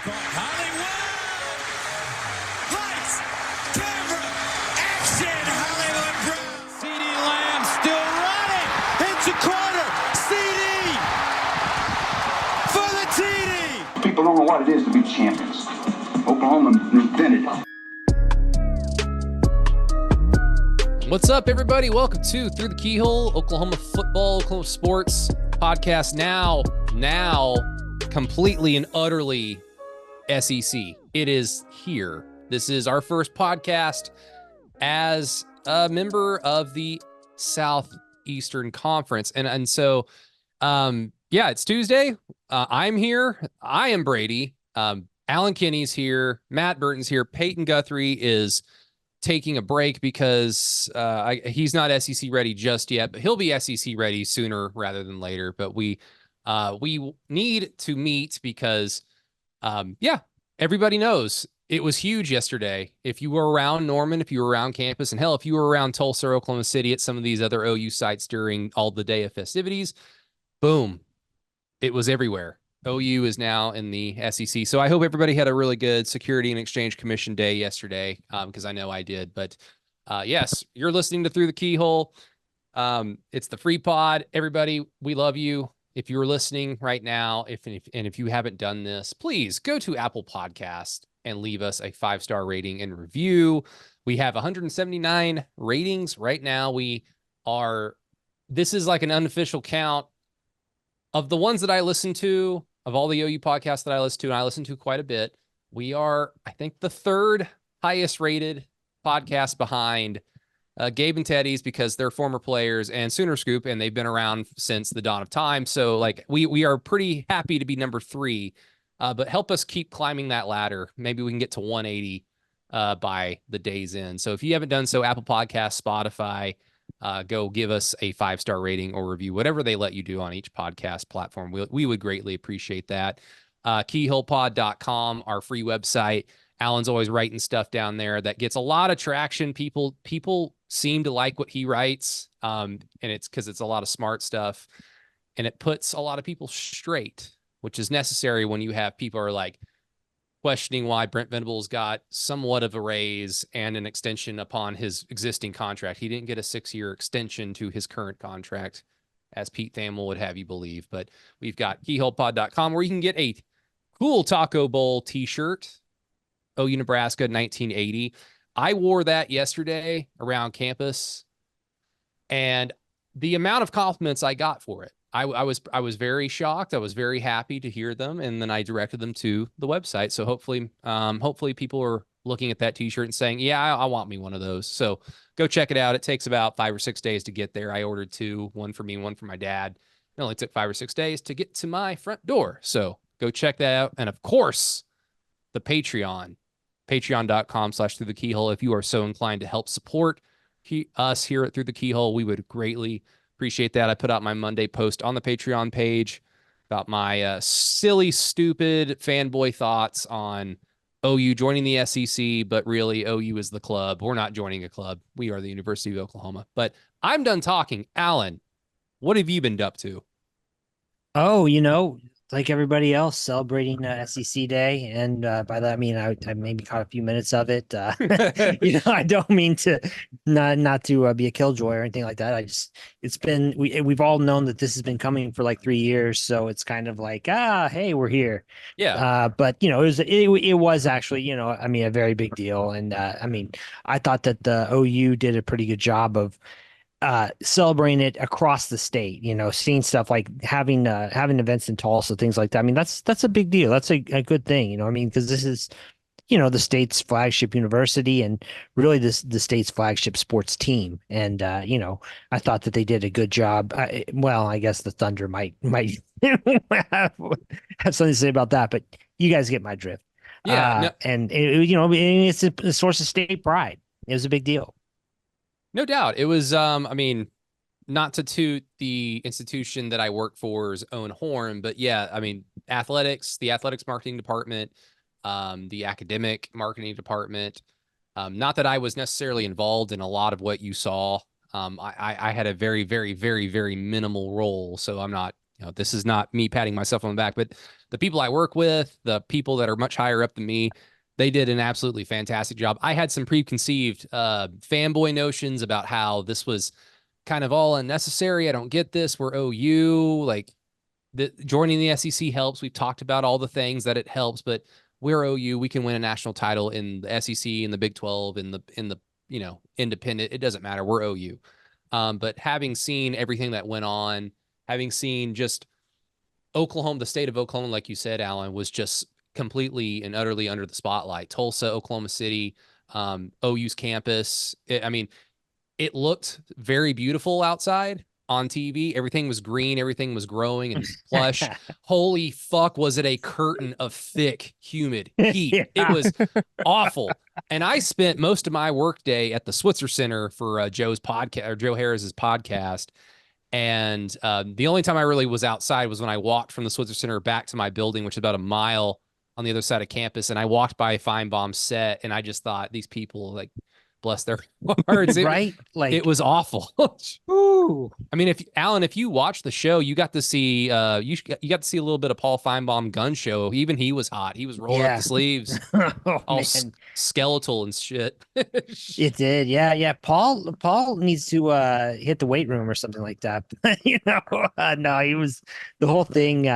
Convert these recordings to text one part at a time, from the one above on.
Hollywood! Lights, camera, action! Hollywood Brown! CD Lamb still running! Into corner! CD! For the TD! People don't know what it is to be champions. Oklahoma invented it. What's up, everybody? Welcome to Through the Keyhole, Oklahoma football, Oklahoma sports podcast. Now completely and utterly SEC. It is here. This is our first podcast as a member of the Southeastern Conference. And so, it's Tuesday. I'm here. I am Brady. Alan Kinney's here. Matt Burton's here. Peyton Guthrie is taking a break because he's not SEC ready just yet, but he'll be SEC ready sooner rather than later. But we need to meet because, everybody knows it was huge yesterday. If you were around Norman, if you were around campus, and hell, if you were around Tulsa or Oklahoma City at some of these other OU sites during all the day of festivities, boom, it was everywhere. OU is now in the SEC. So I hope everybody had a really good Security and Exchange Commission day yesterday, because I know I did. But yes, you're listening to Through the Keyhole. It's the free pod. Everybody, we love you. If you're listening right now, if you haven't done this, please go to Apple Podcast and leave us a 5-star rating and review. We have 179 ratings right now. This is like an unofficial count of the ones that I listen to, of all the OU podcasts that I listen to, and I listen to quite a bit. We are, I think, the third highest rated podcast behind Gabe and Teddy's, because they're former players, and Sooner Scoop, and they've been around since the dawn of time. So like we are pretty happy to be number 3, but help us keep climbing that ladder. Maybe we can get to 180 by the day's end. So if you haven't done so, Apple Podcasts, Spotify, go give us a 5-star rating or review, whatever they let you do on each podcast platform. We would greatly appreciate that. Keyholepod.com, our free website. Alan's always writing stuff down there that gets a lot of traction. People seem to like what he writes, and it's because it's a lot of smart stuff, and it puts a lot of people straight, which is necessary when you have people are like questioning why Brent Venables got somewhat of a raise and an extension upon his existing contract. He didn't get a 6-year extension to his current contract, as Pete Thamel would have you believe. But we've got keyholepod.com, where you can get a cool Taco Bowl t-shirt, OU Nebraska 1980. I wore that yesterday around campus, and the amount of compliments I got for it, I was very shocked. I was very happy to hear them, and then I directed them to the website. So hopefully people are looking at that t-shirt and saying, yeah, I want me one of those. So go check it out. It takes about 5 or 6 days to get there. I ordered 2, one for me, one for my dad. It only took 5 or 6 days to get to my front door. So go check that out. And of course, the patreon.com/Through the Keyhole. If you are so inclined to help support us here at Through the Keyhole, we would greatly appreciate that. I put out my Monday post on the Patreon page about my silly, stupid fanboy thoughts on OU joining the SEC, but really OU is the club. We're not joining a club. We are the University of Oklahoma. But I'm done talking. Alan, what have you been up to? Oh, like everybody else, celebrating SEC Day, and by that I mean I maybe caught a few minutes of it. I don't mean to not to be a killjoy or anything like that. We've all known that this has been coming for like 3 years, so it's kind of like hey, we're here. Yeah. But it was actually a very big deal, and I thought that the OU did a pretty good job of celebrating it across the state, seeing stuff like having events in Tulsa, things like that. I mean, that's a big deal. That's a good thing, because this is, the state's flagship university and really the state's flagship sports team. And, I thought that they did a good job. I guess the Thunder might have something to say about that, but you guys get my drift. Yeah. And it's a source of state pride. It was a big deal. No doubt. It was, not to toot the institution that I work for's own horn, but yeah, the athletics marketing department, the academic marketing department, not that I was necessarily involved in a lot of what you saw. I had a very, very, very, very minimal role. So I'm not this is not me patting myself on the back, but the people I work with, the people that are much higher up than me, they did an absolutely fantastic job. I had some preconceived fanboy notions about how this was kind of all unnecessary. I don't get this. We're OU. Like, joining the SEC helps. We've talked about all the things that it helps, but we're OU. We can win a national title in the SEC, in the Big 12, in the independent. It doesn't matter. We're OU. But having seen everything that went on, having seen just Oklahoma, the state of Oklahoma, like you said, Alan, was just completely and utterly under the spotlight. Tulsa, Oklahoma City, OU's campus. It looked very beautiful outside on TV. Everything was green. Everything was growing and plush. Holy fuck, was it a curtain of thick, humid heat. Yeah. It was awful. And I spent most of my workday at the Switzer Center for Joe's podcast, or Joe Harris's podcast. And the only time I really was outside was when I walked from the Switzer Center back to my building, which is about a mile on the other side of campus. And I walked by Feinbaum's set, and I just thought, these people, like, bless their hearts. Right? Like, it was awful. ooh. I mean, if you watch the show, you got to see you got to see a little bit of Paul Feinbaum gun show. Even he was hot. He was rolling up the sleeves, Oh, all man. skeletal and shit. It did. Yeah. Paul needs to hit the weight room or something like that. No, he was the whole thing.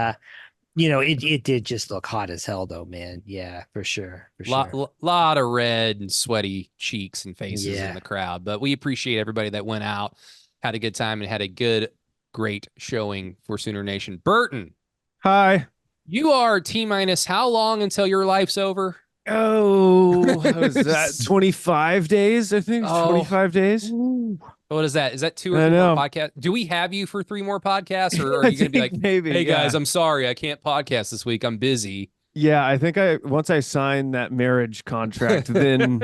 It did just look hot as hell, though, man. Yeah, for sure. Lot of red and sweaty cheeks and faces Yeah. in the crowd. But we appreciate everybody that went out, had a good time, and had a great showing for Sooner Nation. Burton, Hi. you are T-minus how long until your life's over? Oh, was that 25 days? I think Oh. 25 days. What is that? Is that 2 or I 3 more know. podcasts? Do we have you for 3 more podcasts, or are I you going to be like, think maybe, hey yeah. guys, I'm sorry, I can't podcast this week. I'm busy. Yeah, I think once I sign that marriage contract, then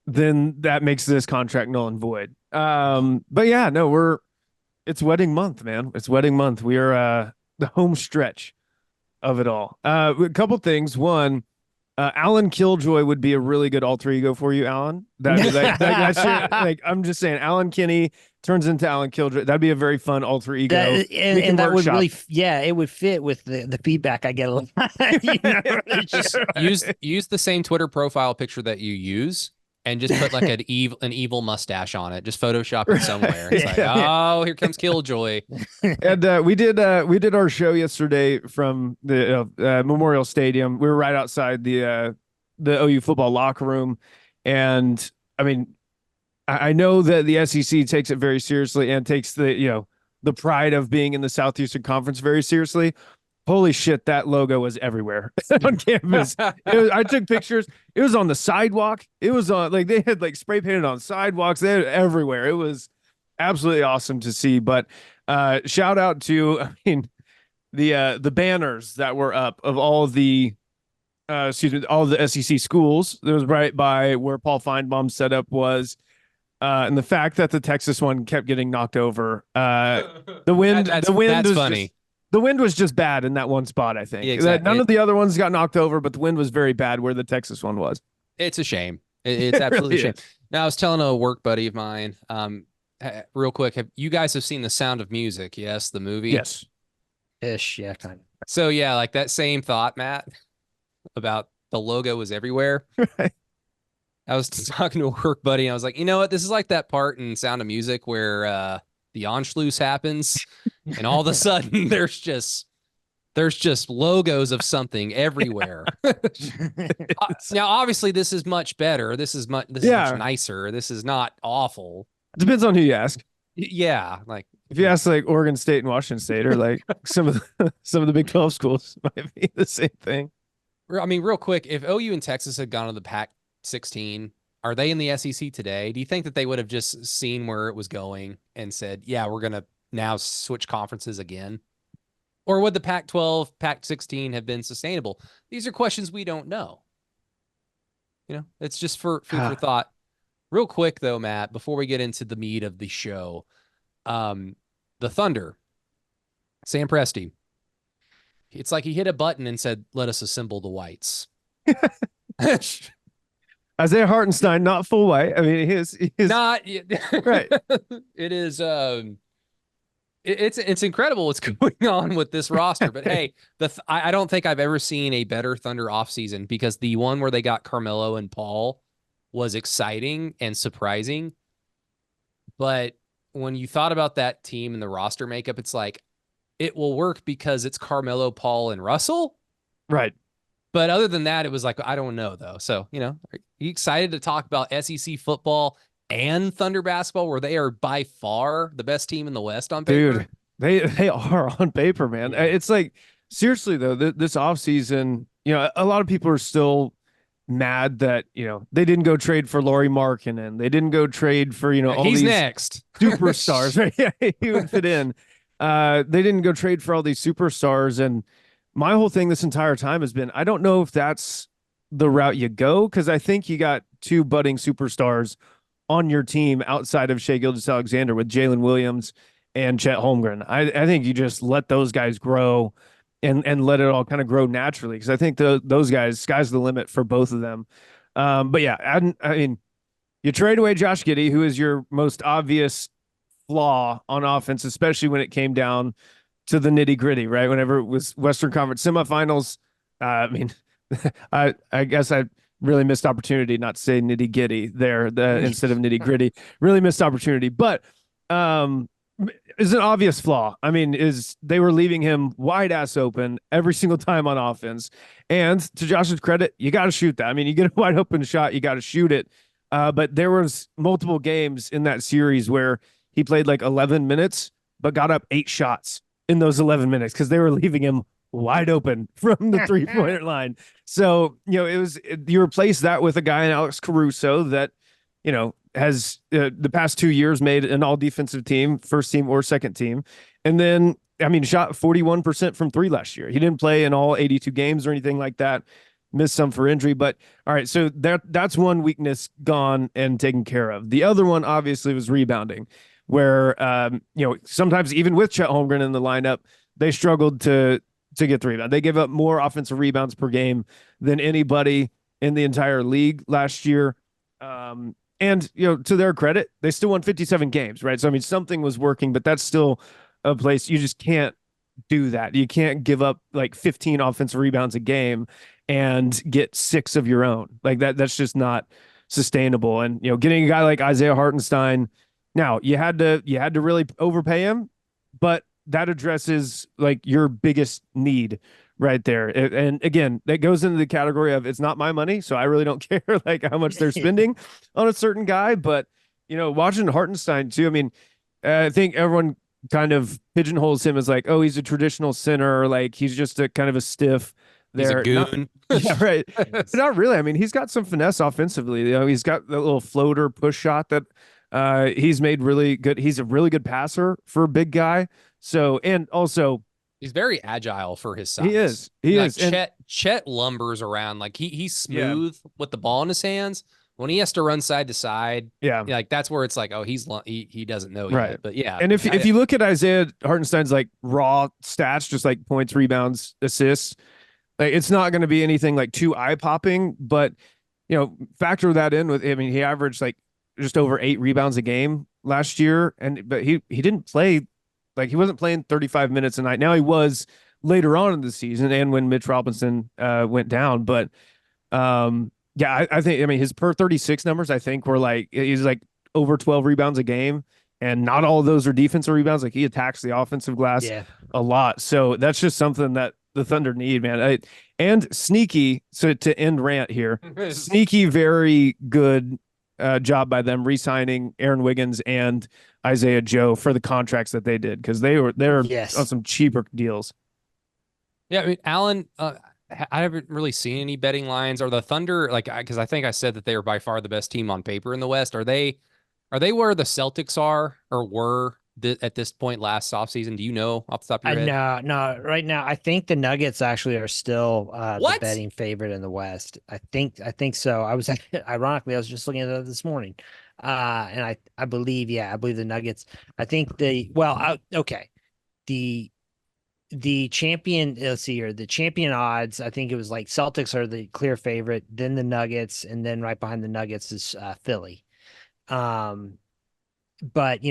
that makes this contract null and void. But yeah, no, it's wedding month, man. It's wedding month. We are the home stretch of it all. A couple things. One, Alan Killjoy would be a really good alter ego for you, Alan. That shit, like, I'm just saying, Alan Kinney turns into Alan Killjoy. That'd be a very fun alter ego. We can And that would workshop. really, it would fit with the feedback I get a lot. It's just- Use the same Twitter profile picture that you use, and just put like an evil mustache on it. Just Photoshop it somewhere. It's like, oh, here comes Killjoy. And we did our show yesterday from the Memorial Stadium. We were right outside the OU football locker room, and I mean, I know that the SEC takes it very seriously and takes the pride of being in the Southeastern Conference very seriously. Holy shit, that logo was everywhere on campus. I took pictures. It was on the sidewalk. It was on, like, they had like spray painted on sidewalks. They had it everywhere. It was absolutely awesome to see. But shout out to, the banners that were up of all the all of the SEC schools. It was right by where Paul Feinbaum's setup was. And the fact that the Texas one kept getting knocked over. The wind That's was funny. the wind was just bad in that one spot, I think. Yeah, exactly. None of the other ones got knocked over, but the wind was very bad where the Texas one was. It's a shame. It's absolutely really a shame. Now, I was telling a work buddy of mine, real quick, you guys have seen The Sound of Music? Yes, the movie? Yes. Ish, yeah, kind of. So yeah, like that same thought, Matt, about the logo was everywhere. Right. I was talking to a work buddy, and I was like, you know what? This is like that part in Sound of Music where the Anschluss happens, and all of a sudden there's just logos of something everywhere. Now, obviously, this is much better. This is much nicer. This is not awful. Depends on who you ask. Yeah, like If you ask like Oregon State and Washington State, or like some of the Big 12 schools, might be the same thing. I mean, real quick, if OU and Texas had gone to the Pac-16, are they in the SEC today? Do you think that they would have just seen where it was going and said, yeah, we're going to now switch conferences again? Or would the Pac-12, Pac-16 have been sustainable? These are questions we don't know. It's just food for thought. Real quick, though, Matt, before we get into the meat of the show, the Thunder, Sam Presti, it's like he hit a button and said, let us assemble the whites. Isaiah Hartenstein, not full white. I mean, his Not right. It is It's incredible what's going on with this roster. But hey, I don't think I've ever seen a better Thunder offseason, because the one where they got Carmelo and Paul was exciting and surprising. But when you thought about that team and the roster makeup, it's like it will work because it's Carmelo, Paul, and Russell. Right. But other than that, it was like, I don't know, though. So, are you excited to talk about SEC football and Thunder basketball, where they are by far the best team in the West on paper? Dude, they are on paper, man. Yeah. It's like, seriously though, this offseason, a lot of people are still mad that, they didn't go trade for Laurie Markkinen. They didn't go trade for, all He's these next. superstars, right? Yeah, he would fit in. They didn't go trade for all these superstars. And my whole thing this entire time has been, I don't know if that's the route you go, because I think you got two budding superstars on your team outside of Shai Gilgeous-Alexander with Jalen Williams and Chet Holmgren. I think you just let those guys grow and let it all kind of grow naturally, because I think those guys, sky's the limit for both of them. But yeah, I mean, you trade away Josh Giddey, who is your most obvious flaw on offense, especially when it came down to the nitty gritty, right? Whenever it was Western Conference semifinals, I mean, I guess I really missed opportunity not to say nitty gritty there instead of nitty gritty. Really missed opportunity, but is an obvious flaw. I mean, is they were leaving him wide ass open every single time on offense. And to Josh's credit, you got to shoot that. I mean, you get a wide open shot, you got to shoot it. But there was multiple games in that series where he played like 11 minutes, but got up 8 shots in those 11 minutes because they were leaving him wide open from the 3-pointer line. So, you replace that with a guy in Alex Caruso that, has the past 2 years made an all defensive team, first team or second team. And then, I mean, shot 41% from 3 last year. He didn't play in all 82 games or anything like that. Missed some for injury, but all right. So that's one weakness gone and taken care of. The other one obviously was rebounding, where, sometimes even with Chet Holmgren in the lineup, they struggled to get the rebound. They gave up more offensive rebounds per game than anybody in the entire league last year. And, to their credit, they still won 57 games, right? So, I mean, something was working, but that's still a place you just can't do that. You can't give up like 15 offensive rebounds a game and get 6 of your own. Like that's just not sustainable. And, getting a guy like Isaiah Hartenstein, now you had to really overpay him, but that addresses like your biggest need right there. And again, that goes into the category of, it's not my money, so I really don't care like how much they're spending on a certain guy. But, watching Hartenstein too, I mean, I think everyone kind of pigeonholes him as like, oh, he's a traditional center, like he's just a kind of a stiff. He's a goon. Yeah, right. Not really. I mean, he's got some finesse offensively. He's got the little floater push shot that he's made really good. He's a really good passer for a big guy. So, and also, he's very agile for his size. He is. He like is. Chet lumbers around. Like he's smooth with the ball in his hands. When he has to run side to side, like that's where it's like, oh, he doesn't know right. yet. But yeah. And if you look at Isaiah Hartenstein's like raw stats, just like points, rebounds, assists, like it's not going to be anything like too eye popping. But factor that in with. I mean, he averaged like just over 8 rebounds a game last year, but he didn't play. Like he wasn't playing 35 minutes a night. Now he was later on in the season and when Mitch Robinson went down. But I think, I mean, his per 36 numbers, I think were like, he's like over 12 rebounds a game. And not all of those are defensive rebounds. Like he attacks the offensive glass a lot. So that's just something that the Thunder need, man. And sneaky, so to end rant here, sneaky, very good job by them re-signing Aaron Wiggins and Isaiah Joe for the contracts that they did, because they're on some cheaper deals. Yeah, I mean, Alan, I haven't really seen any betting lines. Are the Thunder, like, because I think I said that they are by far the best team on paper in the West. Are they where the Celtics are or were at this point last offseason? Do you know off the top of your head? No. Right now, I think the Nuggets actually are still the betting favorite in the West. I think so. Ironically, I was just looking at it this morning. And I believe the Nuggets. I think okay. The champion, let's see here, the champion odds, I think it was like Celtics are the clear favorite, then the Nuggets, and then right behind the Nuggets is Philly. but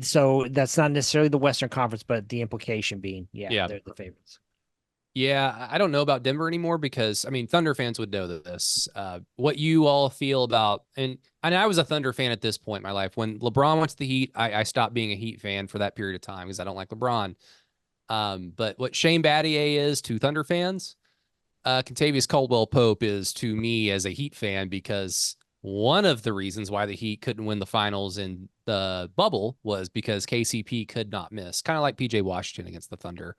so that's not necessarily the Western Conference, but the implication being, yeah, Yeah. they're the favorites. Yeah, I don't know about Denver anymore because I mean Thunder fans would know this. What you all feel about and I was a Thunder fan at this point in my life. When LeBron went to the Heat, I stopped being a Heat fan for that period of time because I don't like LeBron. But what Shane Battier is to Thunder fans, Contavious Caldwell Pope is to me as a Heat fan because one of the reasons why the Heat couldn't win the finals in the bubble was because KCP could not miss, kind of like PJ Washington against the Thunder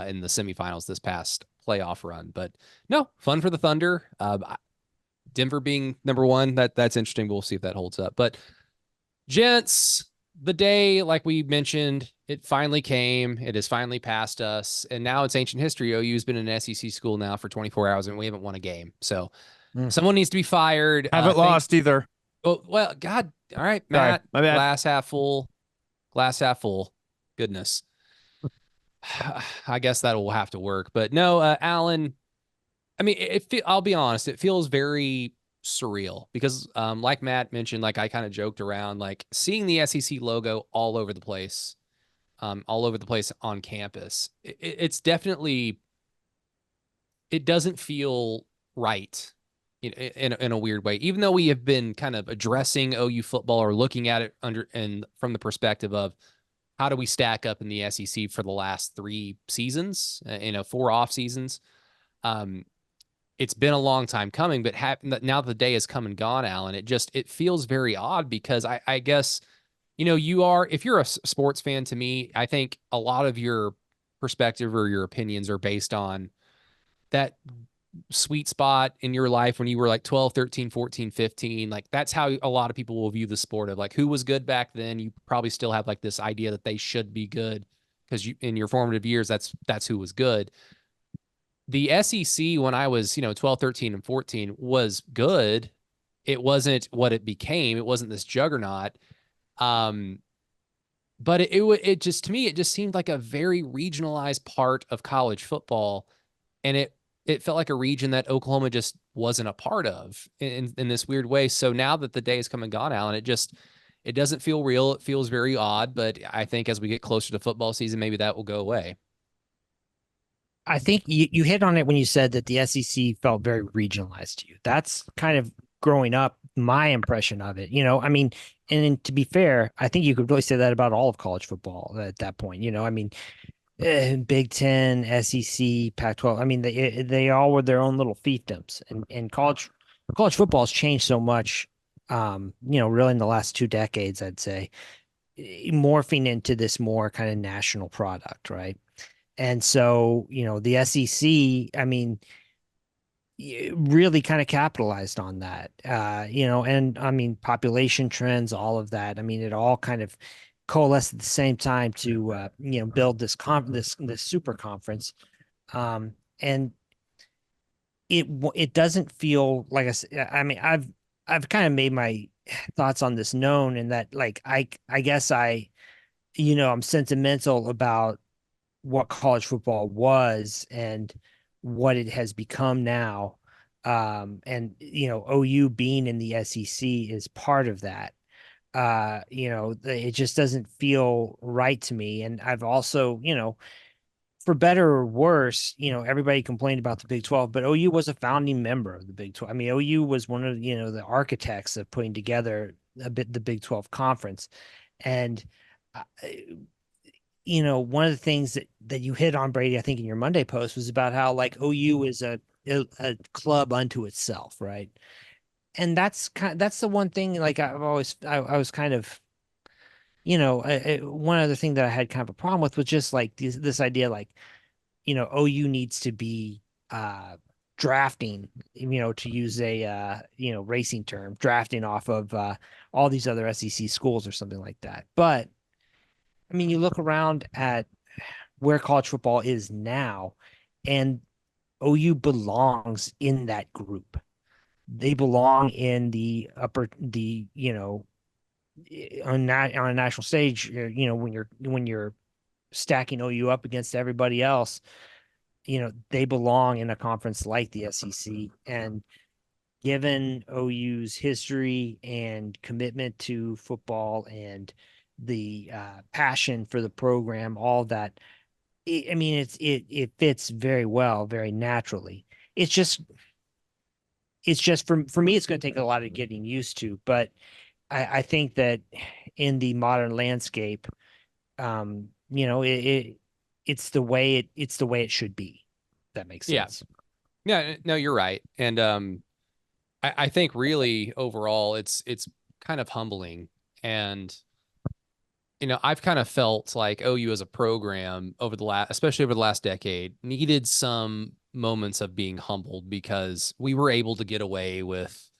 in the semifinals this past playoff run. But no, fun for the Thunder. Denver being number one, that's interesting. We'll see if that holds up. But gents, the day, like we mentioned, it finally came. It has finally passed us. And now it's ancient history. OU's been in an SEC school now for 24 hours and we haven't won a game. So someone needs to be fired. Haven't lost either. Oh, well, God. All right, Sorry, Matt. my bad. Glass half full. Glass half full. Goodness. I guess that will have to work. But no, Alan, I mean, I'll be honest, it feels very surreal because, like Matt mentioned, like I kind of joked around, like seeing the SEC logo all over the place on campus. It's definitely, it doesn't feel right in a weird way, even though we have been kind of addressing OU football or looking at it from the perspective of how do we stack up in the SEC for the last 3 seasons, 4 off seasons. It's been a long time coming, but now the day has come and gone, Alan. It feels very odd because I guess, if you're a sports fan, to me, I think a lot of your perspective or your opinions are based on that sweet spot in your life when you were like 12, 13, 14, 15. Like that's how a lot of people will view the sport of like who was good back then. You probably still have like this idea that they should be good because in your formative years, that's who was good. The SEC when I was, 12, 13 and 14 was good. It wasn't what it became. It wasn't this juggernaut. But it just, to me, it just seemed like a very regionalized part of college football. And it felt like a region that Oklahoma just wasn't a part of in this weird way. So now that the day has come and gone, Alan, it doesn't feel real. It feels very odd, but I think as we get closer to football season, maybe that will go away. I think you hit on it when you said that the SEC felt very regionalized to you. That's kind of growing up, my impression of it. I mean, and to be fair, I think you could really say that about all of college football at that point. I mean, Big Ten, SEC, Pac-12. I mean, they all were their own little fiefdoms, and college football has changed so much. Really in the last 2 decades, I'd say, morphing into this more kind of national product, right? And so, the SEC, I mean, really kind of capitalized on that, and I mean, population trends, all of that. I mean, it all kind of coalesced at the same time to, build this super conference. And it doesn't feel like I mean, I've kind of made my thoughts on this known in that, like, I guess I'm sentimental about what college football was and what it has become now. And OU being in the SEC is part of that. It just doesn't feel right to me. And I've also, for better or worse, everybody complained about the Big 12, but OU was a founding member of the Big 12. I mean, OU was one of, the architects of putting together the Big 12 conference. And one of the things that you hit on, Brady, I think in your Monday post, was about how like OU is a club unto itself, right? And that's the one thing, like I was kind of, one other thing that I had kind of a problem with was just like this idea, like, OU needs to be drafting, to use a racing term, drafting off of all these other SEC schools or something like that. But I mean, you look around at where college football is now, and OU belongs in that group. They belong in the upper, on a national stage. When you're stacking OU up against everybody else, they belong in a conference like the SEC. And given OU's history and commitment to football and the passion for the program, all that. I mean, it fits very well, very naturally. It's just for me, it's going to take a lot of getting used to. But I think that in the modern landscape, it's the way it should be. If that makes Yeah. sense. Yeah, no, you're right. And I think really overall it's kind of humbling. And I've kind of felt like OU as a program over the last, especially over the last decade, needed some moments of being humbled because we were able to get away with,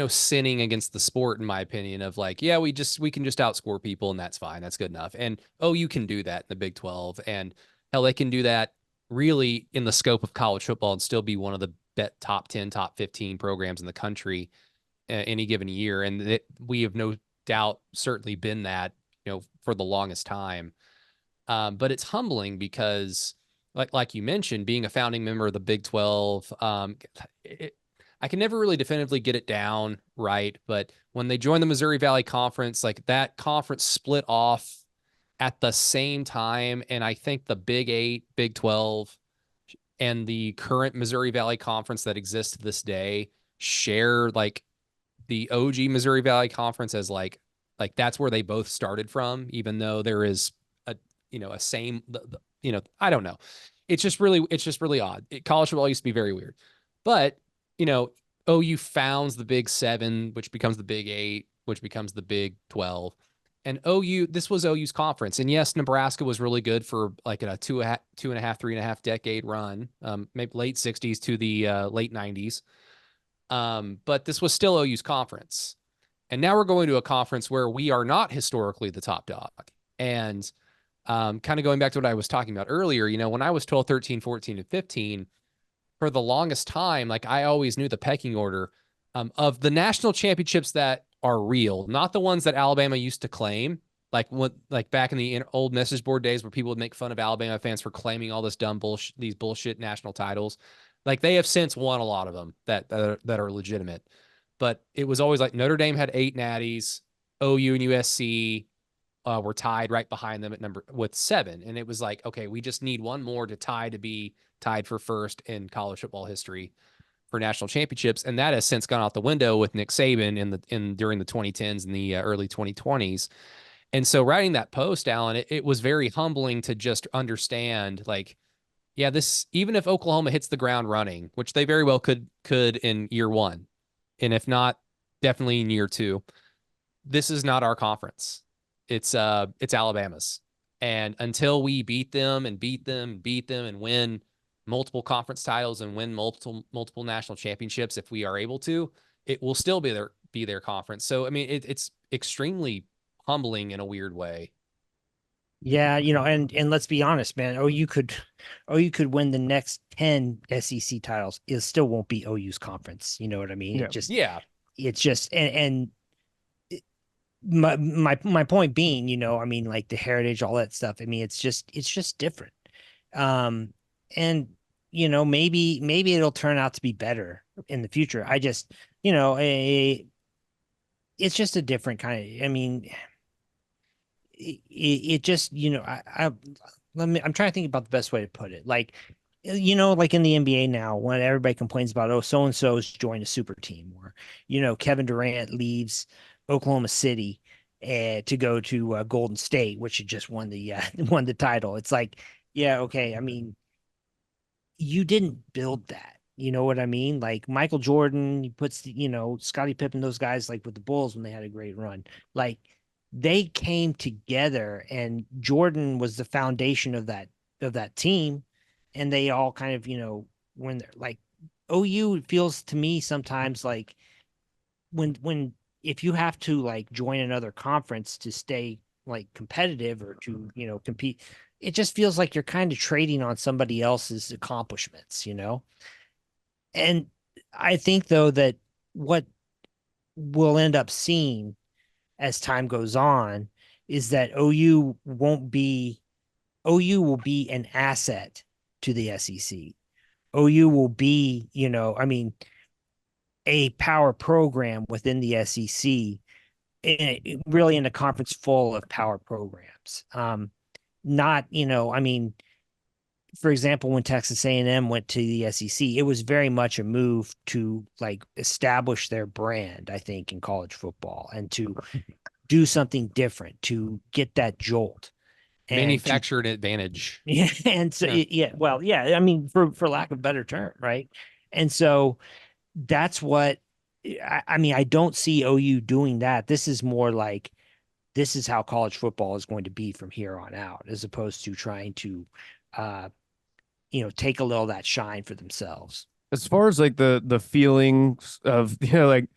sinning against the sport, in my opinion, of like, yeah, we can just outscore people and that's fine. That's good enough. And OU can do that in the Big 12. And hell, they can do that really in the scope of college football and still be one of the top 10, top 15 programs in the country any given year. And we have no doubt certainly been that, for the longest time. But it's humbling because like you mentioned, being a founding member of the Big 12, I can never really definitively get it down right. But when they joined the Missouri Valley Conference, like that conference split off at the same time. And I think the Big 8, Big 12, and the current Missouri Valley Conference that exists to this day share like the OG Missouri Valley Conference as like that's where they both started from, even though there is a same, I don't know. It's just really odd. College football used to be very weird, but OU founds the Big 7, which becomes the Big 8, which becomes the Big 12. And this was OU's conference. And yes, Nebraska was really good for like a 2.5, 3.5 decade run, maybe late 60s to the late 90s. But this was still OU's conference. And now we're going to a conference where we are not historically the top dog. And kind of going back to what I was talking about earlier, when I was 12, 13, 14, and 15, for the longest time, like I always knew the pecking order of the national championships that are real, not the ones that Alabama used to claim. Like back in the old message board days where people would make fun of Alabama fans for claiming all this dumb bullshit, these bullshit national titles. Like they have since won a lot of them that are legitimate. But it was always like Notre Dame had 8 natties, OU and USC were tied right behind them with 7. And it was like, okay, we just need one more to be tied for first in college football history for national championships. And that has since gone out the window with Nick Saban during the 2010s and the early 2020s. And so writing that post, Alan, it was very humbling to just understand, like, yeah, even if Oklahoma hits the ground running, which they very well could in year 1, and if not, definitely in year 2, this is not our conference. It's Alabama's. And until we beat them and win multiple conference titles and win multiple national championships, if we are able to, it will still be their conference. So I mean, it's extremely humbling in a weird way. Yeah, and let's be honest, man. OU could win the next 10 SEC titles. It still won't be OU's conference. You know what I mean? Yeah. Yeah. It's just, and my point being, I mean, like the heritage, all that stuff. I mean, it's just different. And maybe it'll turn out to be better in the future. I just, it's just a different kind of. I mean, it just, I'm trying to think about the best way to put it. Like, like in the NBA now, when everybody complains about, oh, so and so's joined a super team, or Kevin Durant leaves Oklahoma City to go to Golden State, which had just won the title. It's like, yeah, okay. I mean, you didn't build that. You know what I mean? Like Michael Jordan, he puts Scottie Pippen, those guys, like with the Bulls when they had a great run. Like they came together, and Jordan was the foundation of that team, and they all kind of when they're like OU feels to me sometimes like when if you have to like join another conference to stay like competitive or to compete, it just feels like you're kind of trading on somebody else's accomplishments. And I think though that what we'll end up seeing as time goes on is that OU will be an asset to the SEC. OU will be, I mean, a power program within the SEC, really in a conference full of power programs. Not, I mean, for example, when Texas A&M went to the SEC, it was very much a move to like establish their brand, I think, in college football and to do something different, to get that jolt. Manufactured advantage. Yeah, and so well, yeah, I mean, for lack of a better term, right? And so that's what I mean. I don't see OU doing that. This is more like this is how college football is going to be from here on out, as opposed to trying to, take a little of that shine for themselves. As far as like the feelings of like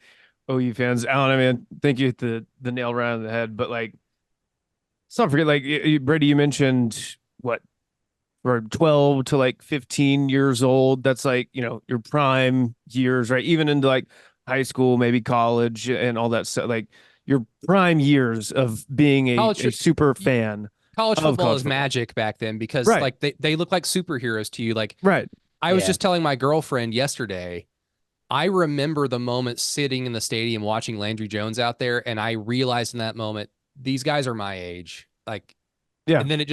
OU fans, Alan, I mean, I think you hit the nail right on the head, but like, let's not forget, like Brady, you mentioned what, or 12 to like 15 years old. That's like, your prime years, right? Even into like high school, maybe college and all that stuff. Like your prime years of being a super fan. College football is magic back then because right. like they look like superheroes to you. Like, right. I was just telling my girlfriend yesterday, I remember the moment sitting in the stadium watching Landry Jones out there, and I realized in that moment, these guys are my age. Like, yeah. And then it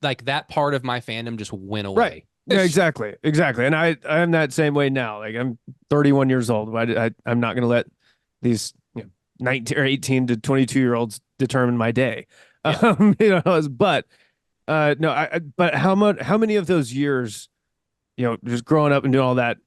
like that part of my fandom just went away. Right. Yeah, exactly. And I'm that same way now. Like I'm 31 years old. I'm not going to let these 19 or 18 to 22-year-olds determine my day. Yeah. But no, but how many of those years, just growing up and doing all that,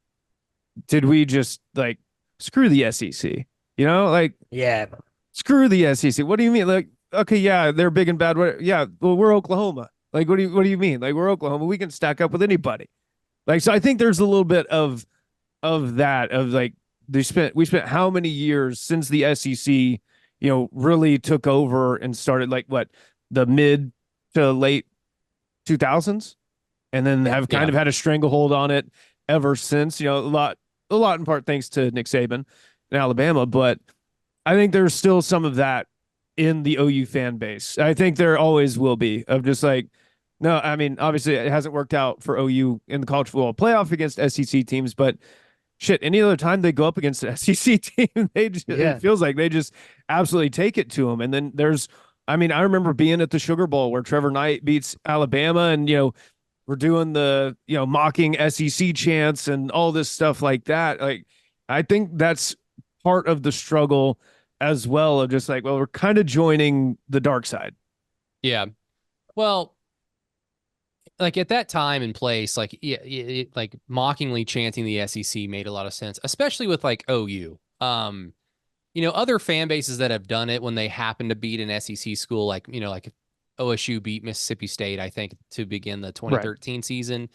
did we just like screw the SEC? Like, yeah, screw the SEC. What do you mean? Like, okay, yeah, they're big and bad. Yeah, well, we're Oklahoma. Like, what do you mean? Like, we're Oklahoma. We can stack up with anybody. Like, so I think there's a little bit of that of like we spent how many years since the SEC, really took over and started like what, the mid to late 2000s, and then have kind of had a stranglehold on it ever since. A lot in part thanks to Nick Saban in Alabama, but I think there's still some of that in the OU fan base. I think there always will be, of just like, no, I mean, obviously it hasn't worked out for OU in the college football playoff against SEC teams, but shit, any other time they go up against an SEC team, it feels like they just absolutely take it to them. And then I remember being at the Sugar Bowl where Trevor Knight beats Alabama, and we're doing the mocking SEC chants and all this stuff like that. Like, I think that's part of the struggle as well, of just like, well, we're kind of joining the dark side. Yeah. Well, like at that time and place, like like mockingly chanting the SEC made a lot of sense, especially with like OU. Other fan bases that have done it when they happen to beat an SEC school, like like OSU beat Mississippi State, I think, to begin the 2013 season,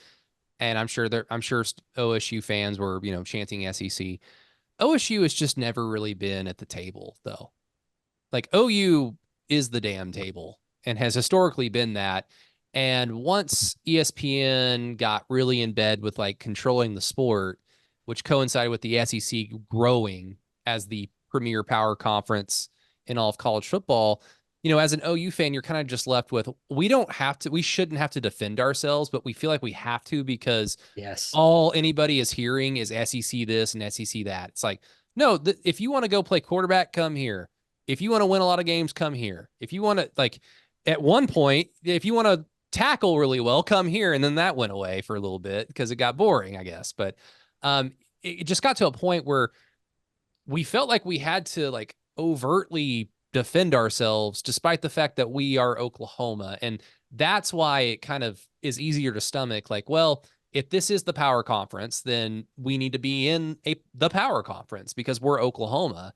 and I'm sure OSU fans were chanting SEC. OSU has just never really been at the table, though. Like, OU is the damn table and has historically been that. And once ESPN got really in bed with like controlling the sport, which coincided with the SEC growing as the premier power conference in all of college football, as an OU fan, you're kind of just left with, we shouldn't have to defend ourselves, but we feel like we have to, because all anybody is hearing is SEC this and SEC that. It's like, no, if you want to go play quarterback, come here. If you want to win a lot of games, come here. If you want to, like, at one point, if you want to tackle really well, come here. And then that went away for a little bit because it got boring, I guess. But it just got to a point where we felt like we had to like overtly defend ourselves, despite the fact that we are Oklahoma. And that's why it kind of is easier to stomach. Like, well, if this is the power conference, then we need to be in the power conference because we're Oklahoma.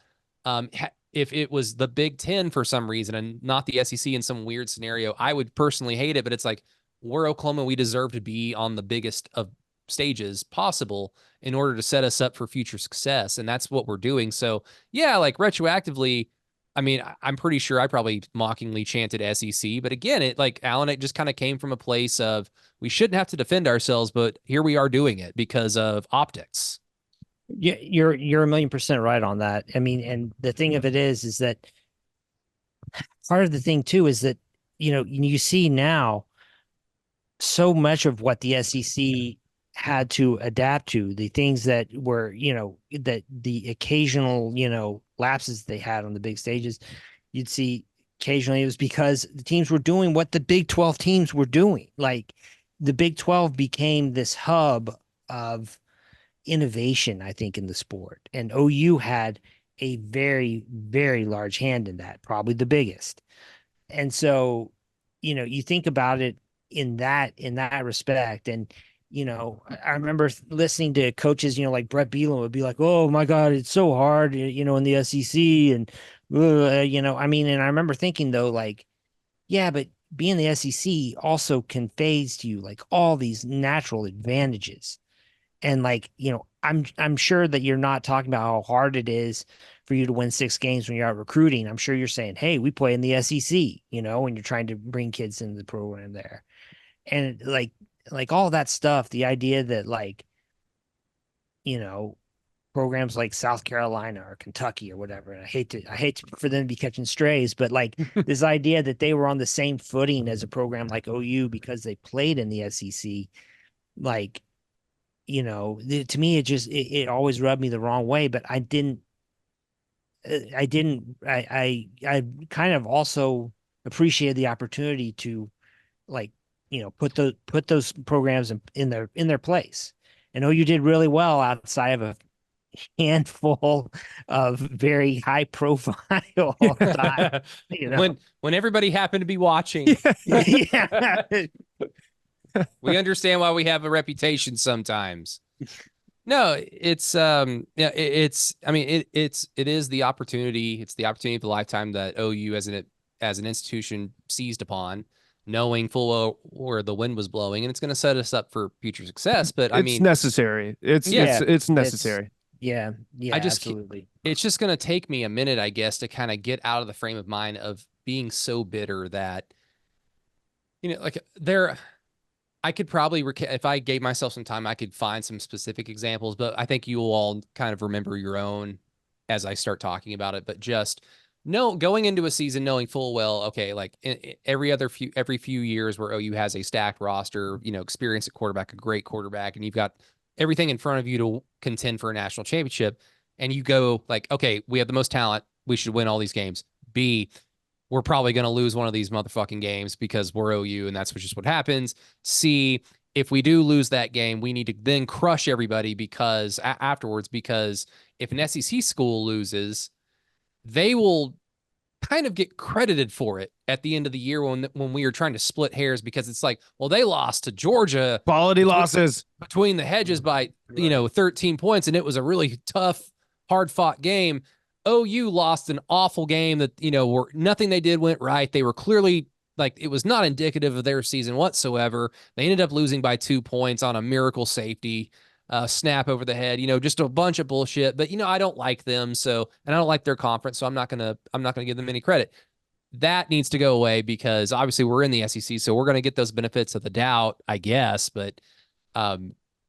If it was the Big Ten for some reason and not the SEC in some weird scenario, I would personally hate it. But it's like, we're Oklahoma. We deserve to be on the biggest of stages possible in order to set us up for future success. And that's what we're doing. So yeah, like retroactively, I mean, I'm pretty sure I probably mockingly chanted SEC, but again, it like Alan, it just kind of came from a place of we shouldn't have to defend ourselves, but here we are doing it because of optics. Yeah, you're 1,000,000% right on that. I mean, and the thing of it is that part of the thing too is that you see now so much of what the SEC had to adapt to, the things that were, that the occasional, lapses they had on the big stages, you'd see occasionally it was because the teams were doing what the Big 12 teams were doing. Like the Big 12 became this hub of innovation, I think, in the sport. And OU had a very, very large hand in that, probably the biggest. And so, you think about it in that respect. And, I remember listening to coaches, like Brett Bielema would be like, "Oh my God, it's so hard, in the SEC." And, and I remember thinking though, like, yeah, but being the SEC also conveys to you like all these natural advantages. And like, I'm sure that you're not talking about how hard it is for you to win 6 games when you're out recruiting. I'm sure you're saying, "Hey, we play in the SEC," when you're trying to bring kids into the program there. And like all that stuff, the idea that like, you know, programs like South Carolina or Kentucky or whatever, and for them to be catching strays, but like this idea that they were on the same footing as a program like OU because they played in the SEC, like, to me it always rubbed me the wrong way. But I kind of also appreciated the opportunity to, like, put those programs in their place. And OU did really well outside of a handful of very high profile guys, When everybody happened to be watching. yeah. We understand why we have a reputation sometimes. No, it's yeah, it's I mean it is the opportunity, it's the opportunity of a lifetime that OU as an institution seized upon, knowing full well where the wind was blowing, and it's going to set us up for future success. But It's necessary. It's necessary. Yeah, absolutely. It's just going to take me a minute, I guess, to kind of get out of the frame of mind of being so bitter that, like I could probably, if I gave myself some time, I could find some specific examples, but I think you will all kind of remember your own as I start talking about it. But just going into a season knowing full well, okay, like every few years where OU has a stacked roster, experience at quarterback, a great quarterback, and you've got everything in front of you to contend for a national championship, and you go like, okay, we have the most talent, we should win all these games. B, we're probably going to lose one of these motherfucking games because we're OU, and that's just what happens. C, if we do lose that game, we need to then crush everybody afterwards, because if an SEC school loses, they will kind of get credited for it at the end of the year when we are trying to split hairs, because it's like, well, they lost to Georgia. Quality losses between the hedges by, 13 points, and it was a really tough, hard-fought game. OU lost an awful game that, where nothing they did went right. They were clearly, like, it was not indicative of their season whatsoever. They ended up losing by 2 points on a miracle safety, snap over the head, just a bunch of bullshit. But, I don't like them. And I don't like their conference. So I'm not going to give them any credit. That needs to go away, because obviously we're in the SEC. So we're going to get those benefits of the doubt, I guess. But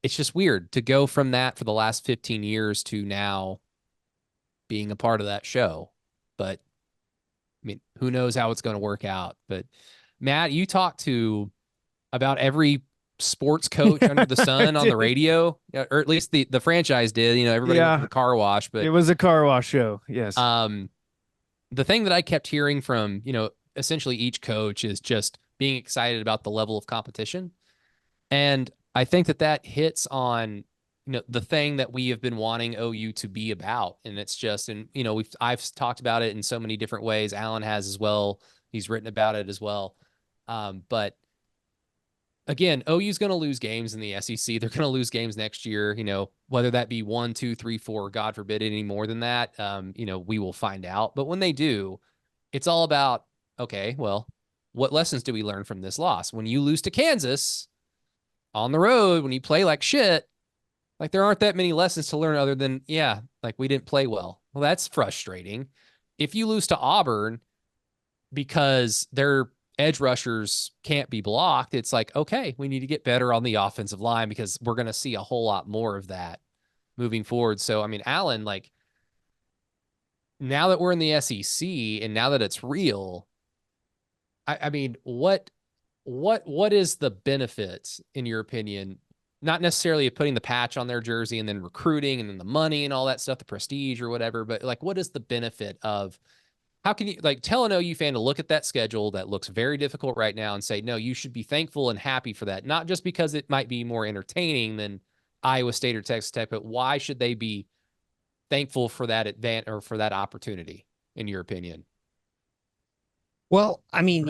it's just weird to go from that for the last 15 years to now being a part of that show. But I mean, who knows how it's going to work out. But Matt, you talked to about every sports coach under the sun on the radio, or at least the franchise did. Everybody went to the car wash, but it was a car wash show. Yes. The thing that I kept hearing from, essentially each coach is just being excited about the level of competition. And I think that hits on, the thing that we have been wanting OU to be about. And it's just, and, I've talked about it in so many different ways. Alan has as well. He's written about it as well. But again, OU's going to lose games in the SEC. They're going to lose games next year, whether that be 1, 2, 3, 4, God forbid any more than that. We will find out. But when they do, it's all about, okay, well, what lessons do we learn from this loss? When you lose to Kansas on the road, when you play like shit, like, there aren't that many lessons to learn other than, like, we didn't play well. Well, that's frustrating. If you lose to Auburn because their edge rushers can't be blocked, it's like, okay, we need to get better on the offensive line, because we're going to see a whole lot more of that moving forward. So, I mean, Alan, like, now that we're in the SEC and now that it's real, I mean, what is the benefits, in your opinion, not necessarily putting the patch on their jersey and then recruiting and then the money and all that stuff, the prestige or whatever, but like, what is the benefit of, how can you like tell an OU fan to look at that schedule that looks very difficult right now and say, no, you should be thankful and happy for that. Not just because it might be more entertaining than Iowa State or Texas Tech, but why should they be thankful for that advance or for that opportunity, in your opinion? Well, I mean,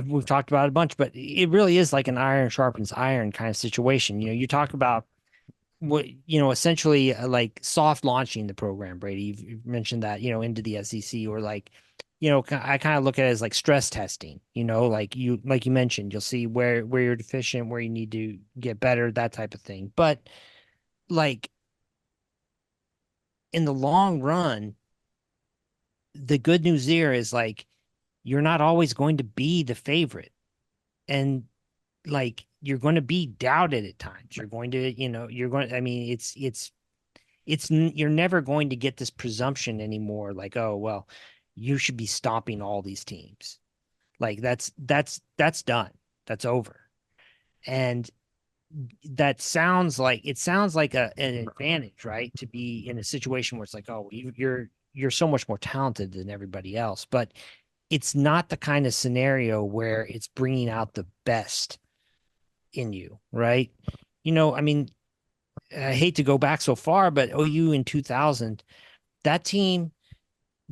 we've talked about it a bunch, but it really is like an iron sharpens iron kind of situation. You talk about what, essentially like soft launching the program, Brady. You've mentioned that, into the SEC, or like, I kind of look at it as like stress testing, like you mentioned, you'll see where you're deficient, where you need to get better, that type of thing. But like in the long run, the good news there is like you're not always going to be the favorite. And like you're going to be doubted at times. You're going to, I mean, you're never going to get this presumption anymore. Like, oh, well, you should be stopping all these teams. Like that's done. That's over. And it sounds like an advantage, right? To be in a situation where it's like, oh, you're so much more talented than everybody else. But it's not the kind of scenario where it's bringing out the best in you, right? I mean, I hate to go back so far, but OU in 2000, that team,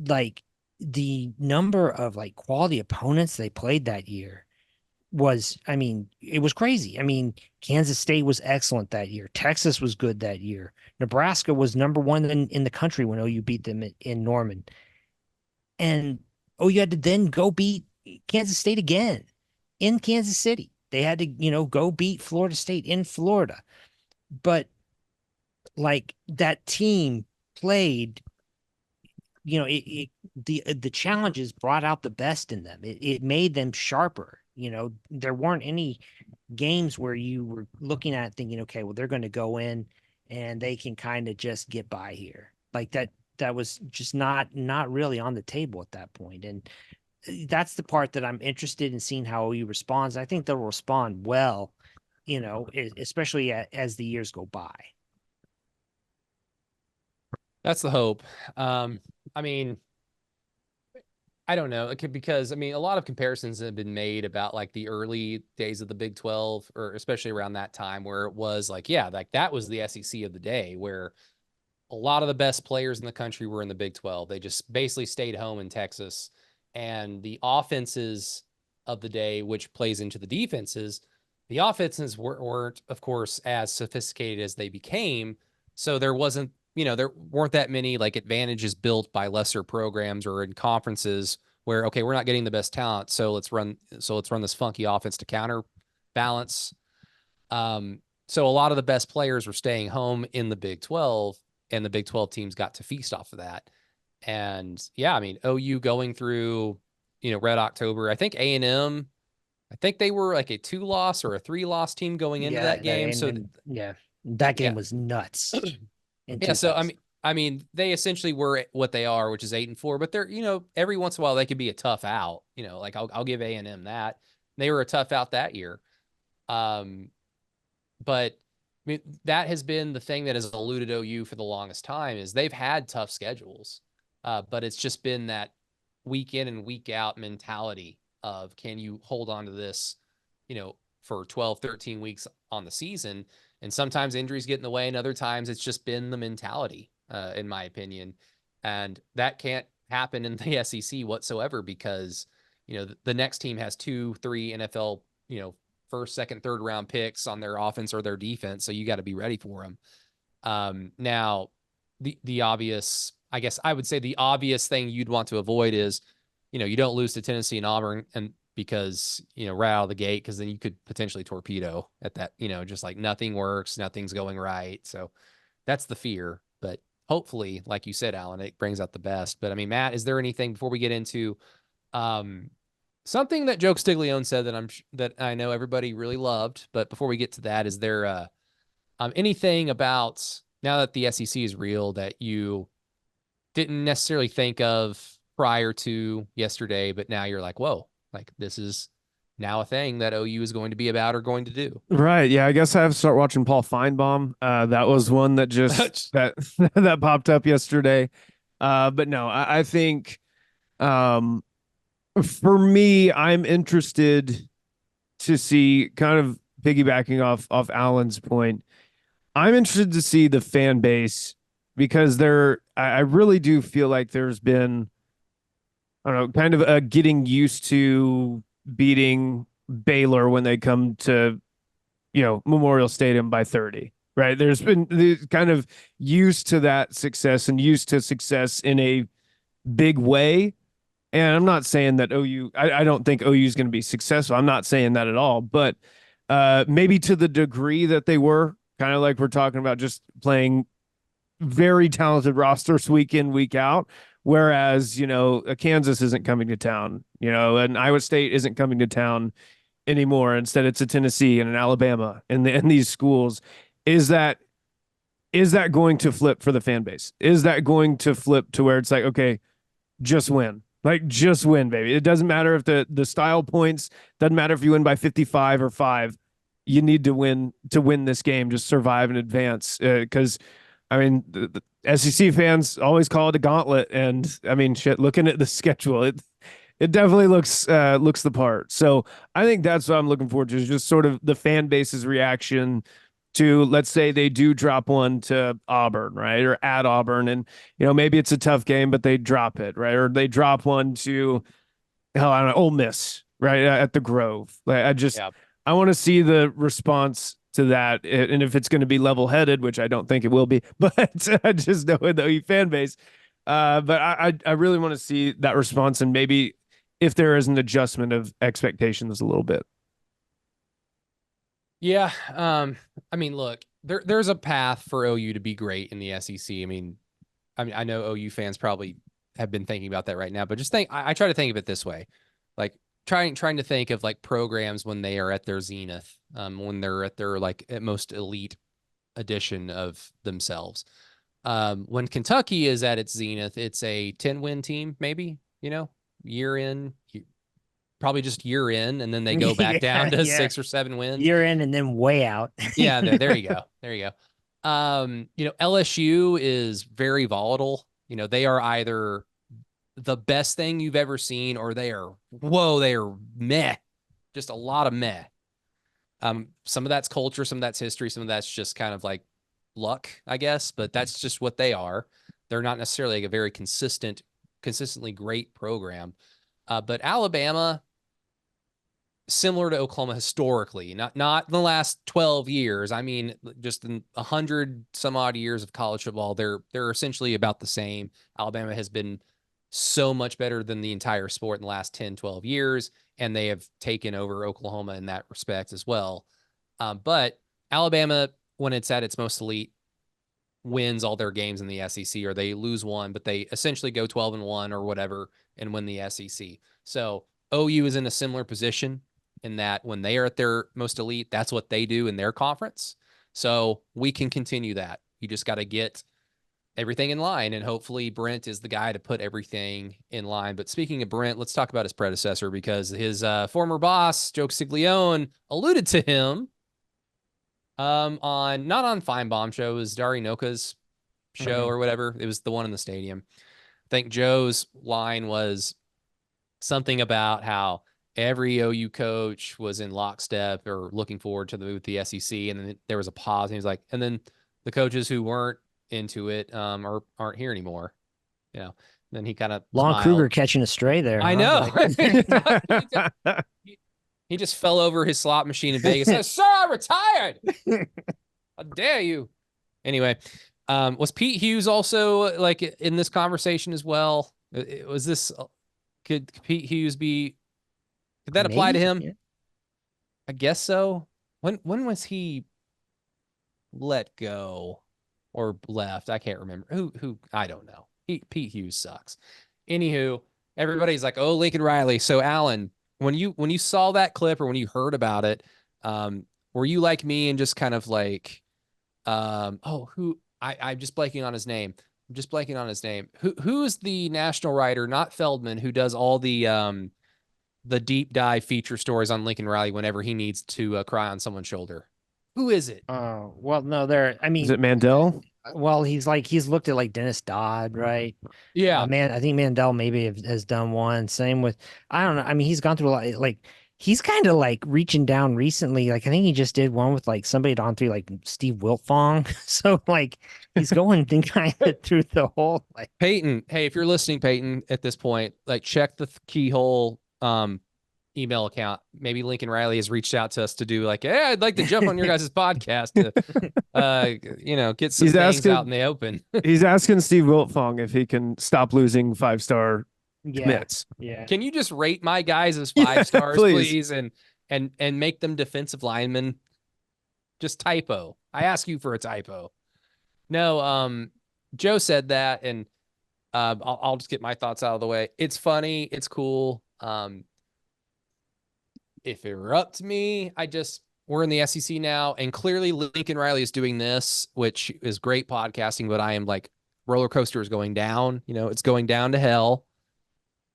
like the number of like quality opponents they played that year was, I mean, it was crazy. I mean, Kansas State was excellent that year. Texas was good that year. Nebraska was number one in the country when OU beat them in Norman. And OU had to then go beat Kansas State again in Kansas City. They had to, go beat Florida State in Florida. But like that team played, the challenges brought out the best in them. It made them sharper. There weren't any games where you were looking at it thinking, okay, well, they're going to go in and they can kind of just get by here. Like that was just not really on the table at that point. And that's the part that I'm interested in seeing how OU responds. I think they'll respond well, especially as the years go by. That's the hope. I mean, I don't know. Because I mean, a lot of comparisons have been made about like the early days of the Big 12, or especially around that time where it was like, yeah, like that was the SEC of the day, where a lot of the best players in the country were in the Big 12. They just basically stayed home in Texas, and the offenses of the day, which plays into the defenses, the offenses weren't, of course, as sophisticated as they became. So there wasn't, there weren't that many like advantages built by lesser programs or in conferences where, okay, we're not getting the best talent. So let's run this funky offense to counterbalance. So a lot of the best players were staying home in the Big 12, and the Big 12 teams got to feast off of that. And yeah, I mean, OU going through, Red October, I think A&M, I think they were like a 2-loss or a 3-loss team going into that game. That game was nuts. Yeah. So, I mean, they essentially were what they are, which is 8-4, but they're, every once in a while they could be a tough out, like I'll give A&M that. They were a tough out that year. But I mean, that has been the thing that has eluded OU for the longest time, is they've had tough schedules. But it's just been that week in and week out mentality of, can you hold on to this, for 12, 13 weeks on the season? And sometimes injuries get in the way, and other times it's just been the mentality, in my opinion. And that can't happen in the SEC whatsoever, because, the next team has 2, 3 NFL, first, second, third round picks on their offense or their defense. So you got to be ready for them. Now the obvious, I guess I would say the obvious thing you'd want to avoid is, you don't lose to Tennessee and Auburn, and because, right out of the gate, because then you could potentially torpedo at that, just like nothing works, nothing's going right. So that's the fear. But hopefully, like you said, Alan, it brings out the best. But I mean, Matt, is there anything before we get into something that Joe Stiglione said that I know everybody really loved, but before we get to that, is there anything about, now that the SEC is real, that you didn't necessarily think of prior to yesterday, but now you're like, whoa, like this is now a thing that OU is going to be about or going to do. Right. Yeah. I guess I have to start watching Paul Feinbaum. That was one that just that that popped up yesterday. But no, I think um, for me, I'm interested to see, kind of piggybacking off Alan's point. I'm interested to see the fan base, because I really do feel like there's been, I don't know, kind of a getting used to beating Baylor when they come to, Memorial Stadium by 30, right? There's been kind of used to that success and used to success in a big way. And I'm not saying that I don't think OU is going to be successful. I'm not saying that at all, but maybe to the degree that they were, kind of like we're talking about, just playing very talented rosters week in, week out. Whereas, Kansas isn't coming to town, and Iowa State isn't coming to town anymore. Instead, it's a Tennessee and an Alabama and these schools. Is that going to flip for the fan base? Is that going to flip to where it's like, okay, just win? Like, just win, baby. It doesn't matter if the style points, doesn't matter if you win by 55 or 5. You need to win this game, just survive and advance. Because I mean, the SEC fans always call it a gauntlet, and I mean, shit. Looking at the schedule, it definitely looks the part. So I think that's what I'm looking forward to, is just sort of the fan base's reaction to, let's say they do drop one to Auburn, right, or at Auburn, and maybe it's a tough game, but they drop it, right, or they drop one to, hell, I don't know, Ole Miss, right, at the Grove. Like, I want to see the response to that, and if it's going to be level-headed, which I don't think it will be, but I just know the OU fan base. But I really want to see that response, and maybe if there is an adjustment of expectations a little bit. Yeah. I mean, look, there's a path for OU to be great in the SEC. I mean, I know OU fans probably have been thinking about that right now, but just I try to think of it this way. Like, trying to think of like programs when they are at their zenith, when they're at their like at most elite edition of themselves. When Kentucky is at its zenith, it's a 10-win team, maybe, year in, probably just year in, and then they go back down to 6 or 7 wins. Year in and then way out. Yeah, there you go. There you go. LSU is very volatile. They are either the best thing you've ever seen, or they are meh. Just a lot of meh. Some of that's culture, some of that's history, some of that's just kind of like luck, I guess, but that's just what they are. They're not necessarily like a very consistently great program. But Alabama, similar to Oklahoma historically, not in the last 12 years. I mean, just in 100 some odd years of college football, they're essentially about the same. Alabama has been so much better than the entire sport in the last 10, 12 years, and they have taken over Oklahoma in that respect as well. But Alabama, when it's at its most elite, wins all their games in the SEC, or they lose one, but they essentially go 12-1 or whatever and win the SEC. So OU is in a similar position in that when they are at their most elite, that's what they do in their conference. So we can continue that. You just got to get everything in line, and hopefully Brent is the guy to put everything in line. But speaking of Brent, let's talk about his predecessor, because his former boss, Joe Castiglione, alluded to him on, not on Feinbaum show, it was Dari Noka's show or whatever. It was the one in the stadium. I think Joe's line was something about how every OU coach was in lockstep or looking forward to the move with the SEC, and then there was a pause, and he was like, and then the coaches who weren't into it aren't here anymore. Then he kind of Lon Kruger catching a stray there. I know. He just fell over his slot machine in Vegas. Said, "Sir, I retired. How dare you?" Anyway, was Pete Hughes also like in this conversation as well? Was this, could Pete Hughes be, could that apply to him? Yeah. I guess so. When was he let go or left? I can't remember. Who I don't know. Pete Hughes sucks. Anywho, everybody's like, "Oh, Lincoln Riley." So Alan, when you saw that clip or when you heard about it, were you like me and just kind of like, I'm just blanking on his name. Who's the national writer, not Feldman, who does all the the deep dive feature stories on Lincoln Riley whenever he needs to cry on someone's shoulder? Who is it? Oh, well, no, there. I Is it mean, Mandel? well, he's looked at like Dennis Dodd, right? Yeah. Man, I think Mandel maybe has done one. Same with, I don't know. I mean, he's gone through a lot. Like he's kind of like reaching down recently. Like I think he just did one with like somebody on through like Steve Wiltfong. So like he's going kind of through the whole like. Peyton, hey, if you're listening, Peyton, at this point, like check the Keyhole email account. Maybe Lincoln Riley has reached out to us to do like, hey, I'd like to jump on your guys' podcast to get some things out in the open. He's asking Steve Wiltfong if he can stop losing 5-star Yeah, commits. yeah. Can you just rate my guys as 5 stars, please, and make them defensive linemen? Just typo. I ask you for a typo. No, Joe said that, and I'll just get my thoughts out of the way. It's funny. It's cool. If it were up to me, we're in the SEC now, and clearly Lincoln Riley is doing this, which is great podcasting, but I am like, roller coaster is going down. It's going down to hell.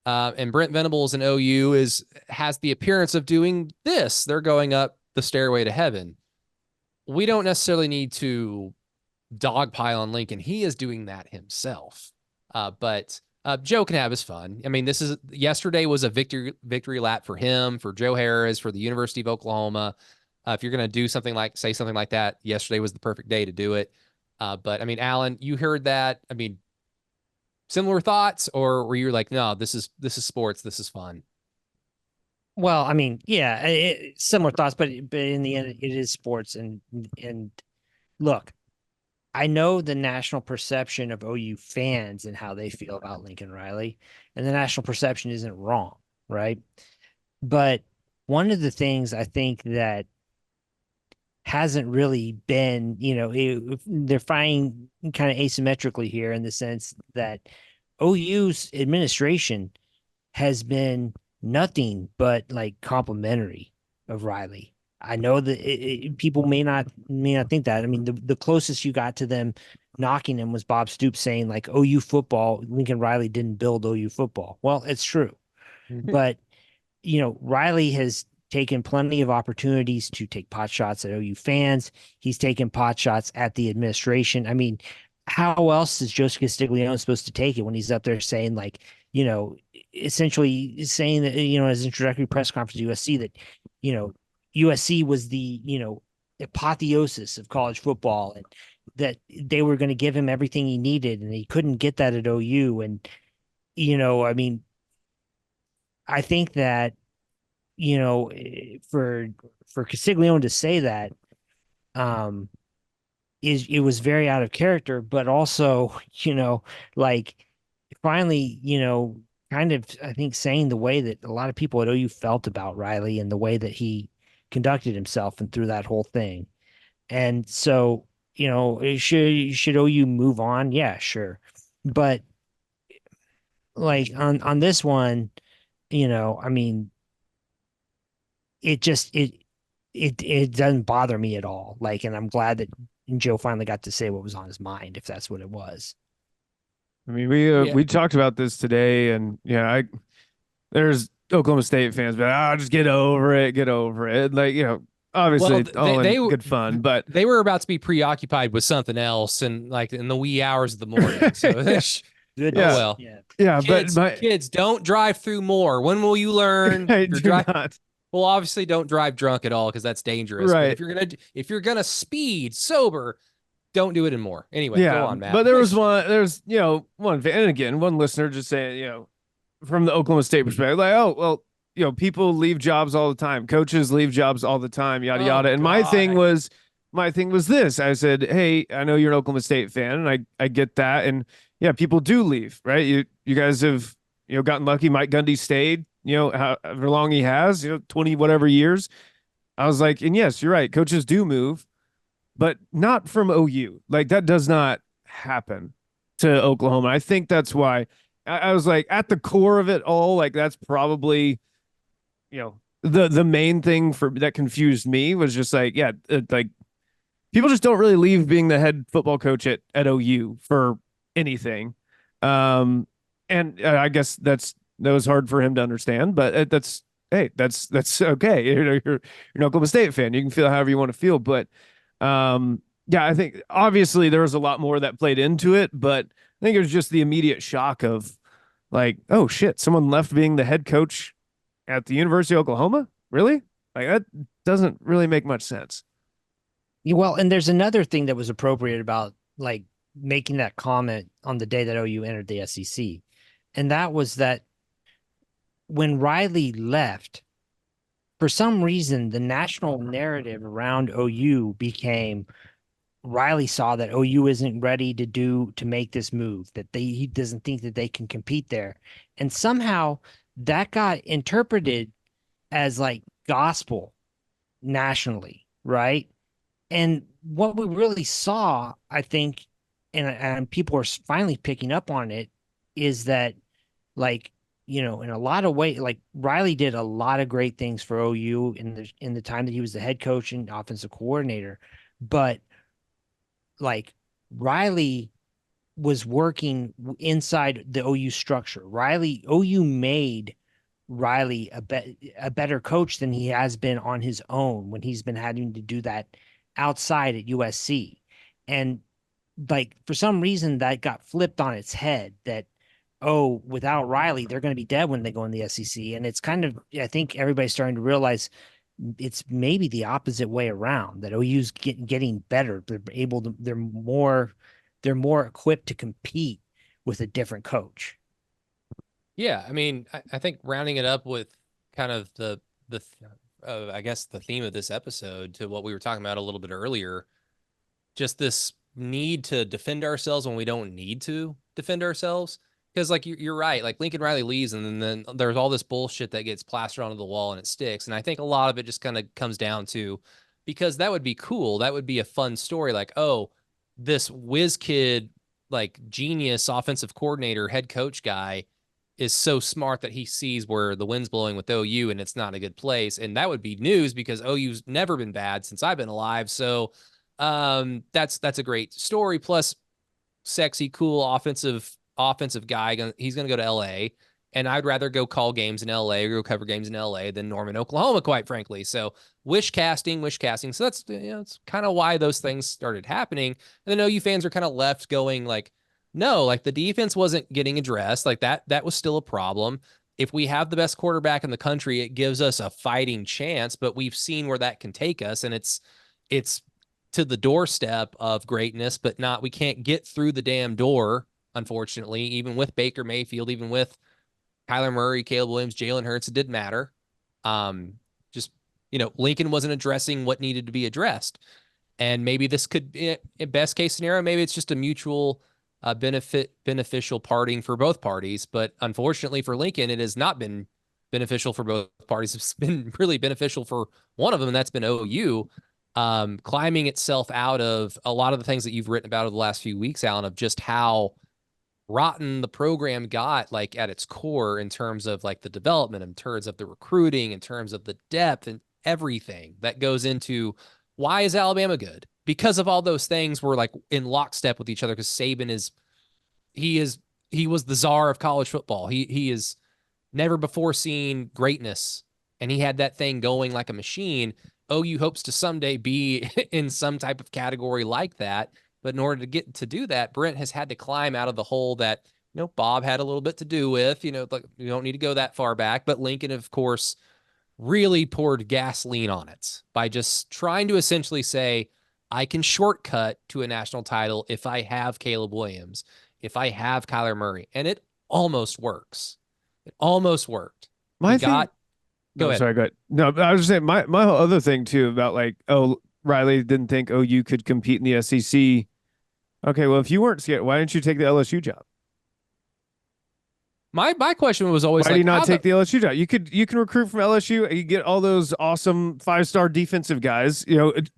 And Brent Venables in OU has the appearance of doing this. They're going up the stairway to heaven. We don't necessarily need to dogpile on Lincoln. He is doing that himself. But Joe can have his fun. I mean, yesterday was a victory lap for him, for Joe Harris, for the University of Oklahoma. If you're going to say something like that, yesterday was the perfect day to do it. But I mean, Alan, you heard that. I mean, similar thoughts, or were you like, no, this is sports. This is fun. Well, I mean, yeah, similar thoughts, but in the end, it is sports. And look, I know the national perception of OU fans and how they feel about Lincoln Riley, and the national perception isn't wrong, right? But one of the things I think that hasn't really been, they're fighting kind of asymmetrically here in the sense that OU's administration has been nothing but like complimentary of Riley. I know that people may not think that. I mean, the closest you got to them knocking him was Bob Stoops saying like OU football, Lincoln Riley didn't build OU football. Well, it's true. But, Riley has taken plenty of opportunities to take pot shots at OU fans. He's taken pot shots at the administration. I mean, how else is Joe Castiglione supposed to take it when he's up there saying like, essentially saying that, his introductory press conference at USC that, USC was the, apotheosis of college football and that they were going to give him everything he needed and he couldn't get that at OU. And, I mean, I think that, for Castiglione to say that, it was very out of character, but also, like finally, kind of, I think saying the way that a lot of people at OU felt about Riley and the way that he conducted himself and through that whole thing. And so, should OU move on? Yeah, sure. But like on this one, I mean, it just, it doesn't bother me at all. Like, and I'm glad that Joe finally got to say what was on his mind, if that's what it was. I mean, we talked about this today, and there's Oklahoma State fans, but just get over it. Like, obviously, good fun, but they were about to be preoccupied with something else, and like in the wee hours of the morning. So, kids, don't drive through more. When will you learn? Well, obviously, don't drive drunk at all because that's dangerous. Right. But if you're gonna speed sober, don't do it anymore. Anyway, go on, Matt. But there's one fan, and again, one listener just saying, from the Oklahoma State perspective, like, oh, well, people leave jobs all the time. Coaches leave jobs all the time, yada, yada. And my thing was this. I said, hey, I know you're an Oklahoma State fan, and I get that. And yeah, people do leave, right? You guys have, gotten lucky. Mike Gundy stayed, however long he has, 20 whatever years. I was like, and yes, you're right. Coaches do move, but not from OU. Like, that does not happen to Oklahoma. I think that's why I was like, at the core of it all, like, that's probably, the main thing that confused me was just like, like, people just don't really leave being the head football coach at OU for anything. And I guess that was hard for him to understand, but that's hey, that's okay. You're an Oklahoma State fan. You can feel however you want to feel, but yeah, I think obviously there was a lot more that played into it, but I think it was just the immediate shock of like, oh shit, someone left being the head coach at the University of Oklahoma? Really? Like that doesn't really make much sense. Yeah, well, and there's another thing that was appropriate about like making that comment on the day that OU entered the SEC. And that was that when Riley left, for some reason, the national narrative around OU became Riley saw that OU isn't ready to make this move, that he doesn't think that they can compete there. And somehow that got interpreted as like gospel nationally, right? And what we really saw, I think, and people are finally picking up on it, is that like, in a lot of ways, like Riley did a lot of great things for OU in the time that he was the head coach and offensive coordinator, but like Riley was working inside the OU structure. OU made Riley a better coach than he has been on his own when he's been having to do that outside at USC. And like for some reason that got flipped on its head that, oh, without Riley, they're going to be dead when they go in the SEC. And it's kind of, I think everybody's starting to realize it's maybe the opposite way around, that OU's getting better. They're more equipped to compete with a different coach. Yeah, I mean, I think rounding it up with kind of I guess the theme of this episode to what we were talking about a little bit earlier, just this need to defend ourselves when we don't need to defend ourselves. Because like you're right, like Lincoln Riley leaves, and then there's all this bullshit that gets plastered onto the wall and it sticks. And I think a lot of it just kind of comes down to, because that would be cool, that would be a fun story. Like, oh, this whiz kid, like genius offensive coordinator, head coach guy is so smart that he sees where the wind's blowing with OU and it's not a good place. And that would be news because OU's never been bad since I've been alive. So that's a great story. Plus, sexy, cool offensive guy. He's going to go to LA, and I'd rather go call games in LA or go cover games in LA than Norman, Oklahoma, quite frankly. So wish casting. So that's, it's kind of why those things started happening. And then OU fans are kind of left going like, no, like the defense wasn't getting addressed. Like that was still a problem. If we have the best quarterback in the country, it gives us a fighting chance, but we've seen where that can take us. And it's to the doorstep of greatness, but we can't get through the damn door, unfortunately, even with Baker Mayfield, even with Kyler Murray, Caleb Williams, Jalen Hurts, it didn't matter. Just, Lincoln wasn't addressing what needed to be addressed. And maybe this could be a best case scenario. Maybe it's just a mutual beneficial parting for both parties. But unfortunately for Lincoln, it has not been beneficial for both parties. It's been really beneficial for one of them, and that's been OU. Climbing itself out of a lot of the things that you've written about over the last few weeks, Alan, of just how rotten the program got, like at its core, in terms of like the development, in terms of the recruiting, in terms of the depth and everything that goes into why is Alabama good? Because of all those things were like in lockstep with each other. Because Saban he was the czar of college football. He is never before seen greatness, and he had that thing going like a machine. OU hopes to someday be in some type of category like that. But in order to do that, Brent has had to climb out of the hole that, Bob had a little bit to do with, like you don't need to go that far back. But Lincoln, of course, really poured gasoline on it by just trying to essentially say, I can shortcut to a national title if I have Caleb Williams, if I have Kyler Murray. And it almost works. It almost worked. Go ahead. Sorry, go ahead. No, I was just saying my whole other thing too about like, oh, Riley didn't think OU could compete in the SEC. Okay, well, if you weren't scared, why didn't you take the LSU job? My question was always why do you not take the LSU job? You can recruit from LSU. You get all those awesome 5-star defensive guys,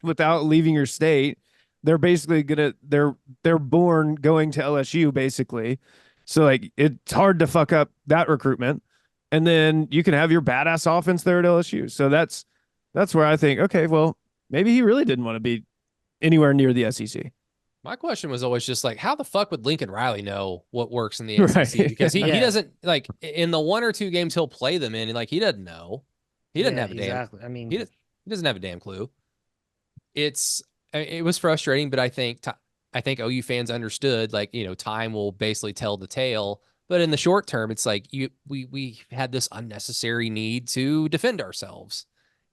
without leaving your state. They're basically they're born going to LSU basically. So like it's hard to fuck up that recruitment. And then you can have your badass offense there at LSU. So that's where I think, okay, well, maybe he really didn't want to be anywhere near the SEC. My question was always just like, how the fuck would Lincoln Riley know what works in the SEC? Right. Because he doesn't, like, in the 1 or 2 games he'll play them in, like, he doesn't know. He doesn't Yeah, have a damn. exactly. I mean, He doesn't have a damn clue. It was frustrating, but I think OU fans understood, like, time will basically tell the tale. But in the short term, it's like we had this unnecessary need to defend ourselves.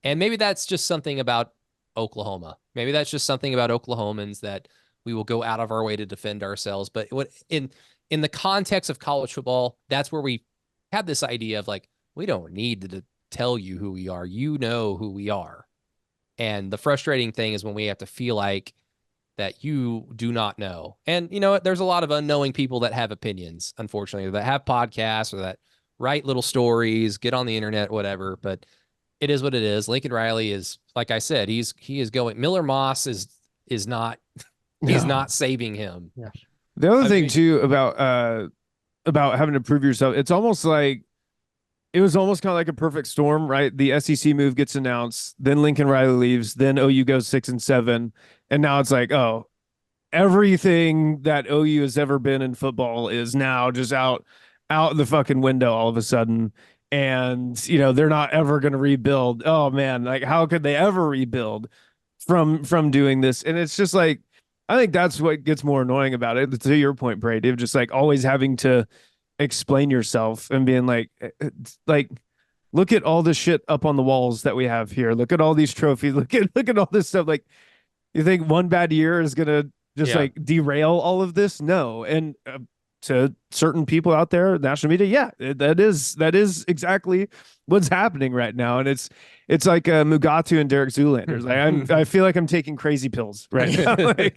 And maybe that's just something about Oklahoma. Maybe that's just something about Oklahomans that we will go out of our way to defend ourselves. But in the context of college football, that's where we have this idea of like, we don't need to tell you who we are. You know who we are. And the frustrating thing is when we have to feel like that you do not know. And you know what? There's a lot of unknowing people that have opinions, unfortunately, that have podcasts or that write little stories, get on the internet, whatever. But it is what it is. Lincoln Riley is, like I said, he is going. Miller Moss is not he's No. not saving him. yeah. The other I thing mean- too about having to prove yourself, it's almost like it was almost kind of like a perfect storm, right? The SEC move gets announced, then Lincoln Riley leaves, then OU goes 6-7, and now it's like, oh, everything that OU has ever been in football is now just out the fucking window all of a sudden. And they're not ever going to rebuild. Oh man, like how could they ever rebuild from doing this? And it's just like, I think that's what gets more annoying about it. To your point, Brady, of just like always having to explain yourself and being like look at all this shit up on the walls that we have here. Look at all these trophies. Look at all this stuff. Like, you think one bad year is gonna just Yeah. like derail all of this? No. And to certain people out there, national media, yeah, that is exactly what's happening right now. And it's like Mugatu and Derek Zoolander. Like I feel like I'm taking crazy pills right now. Like,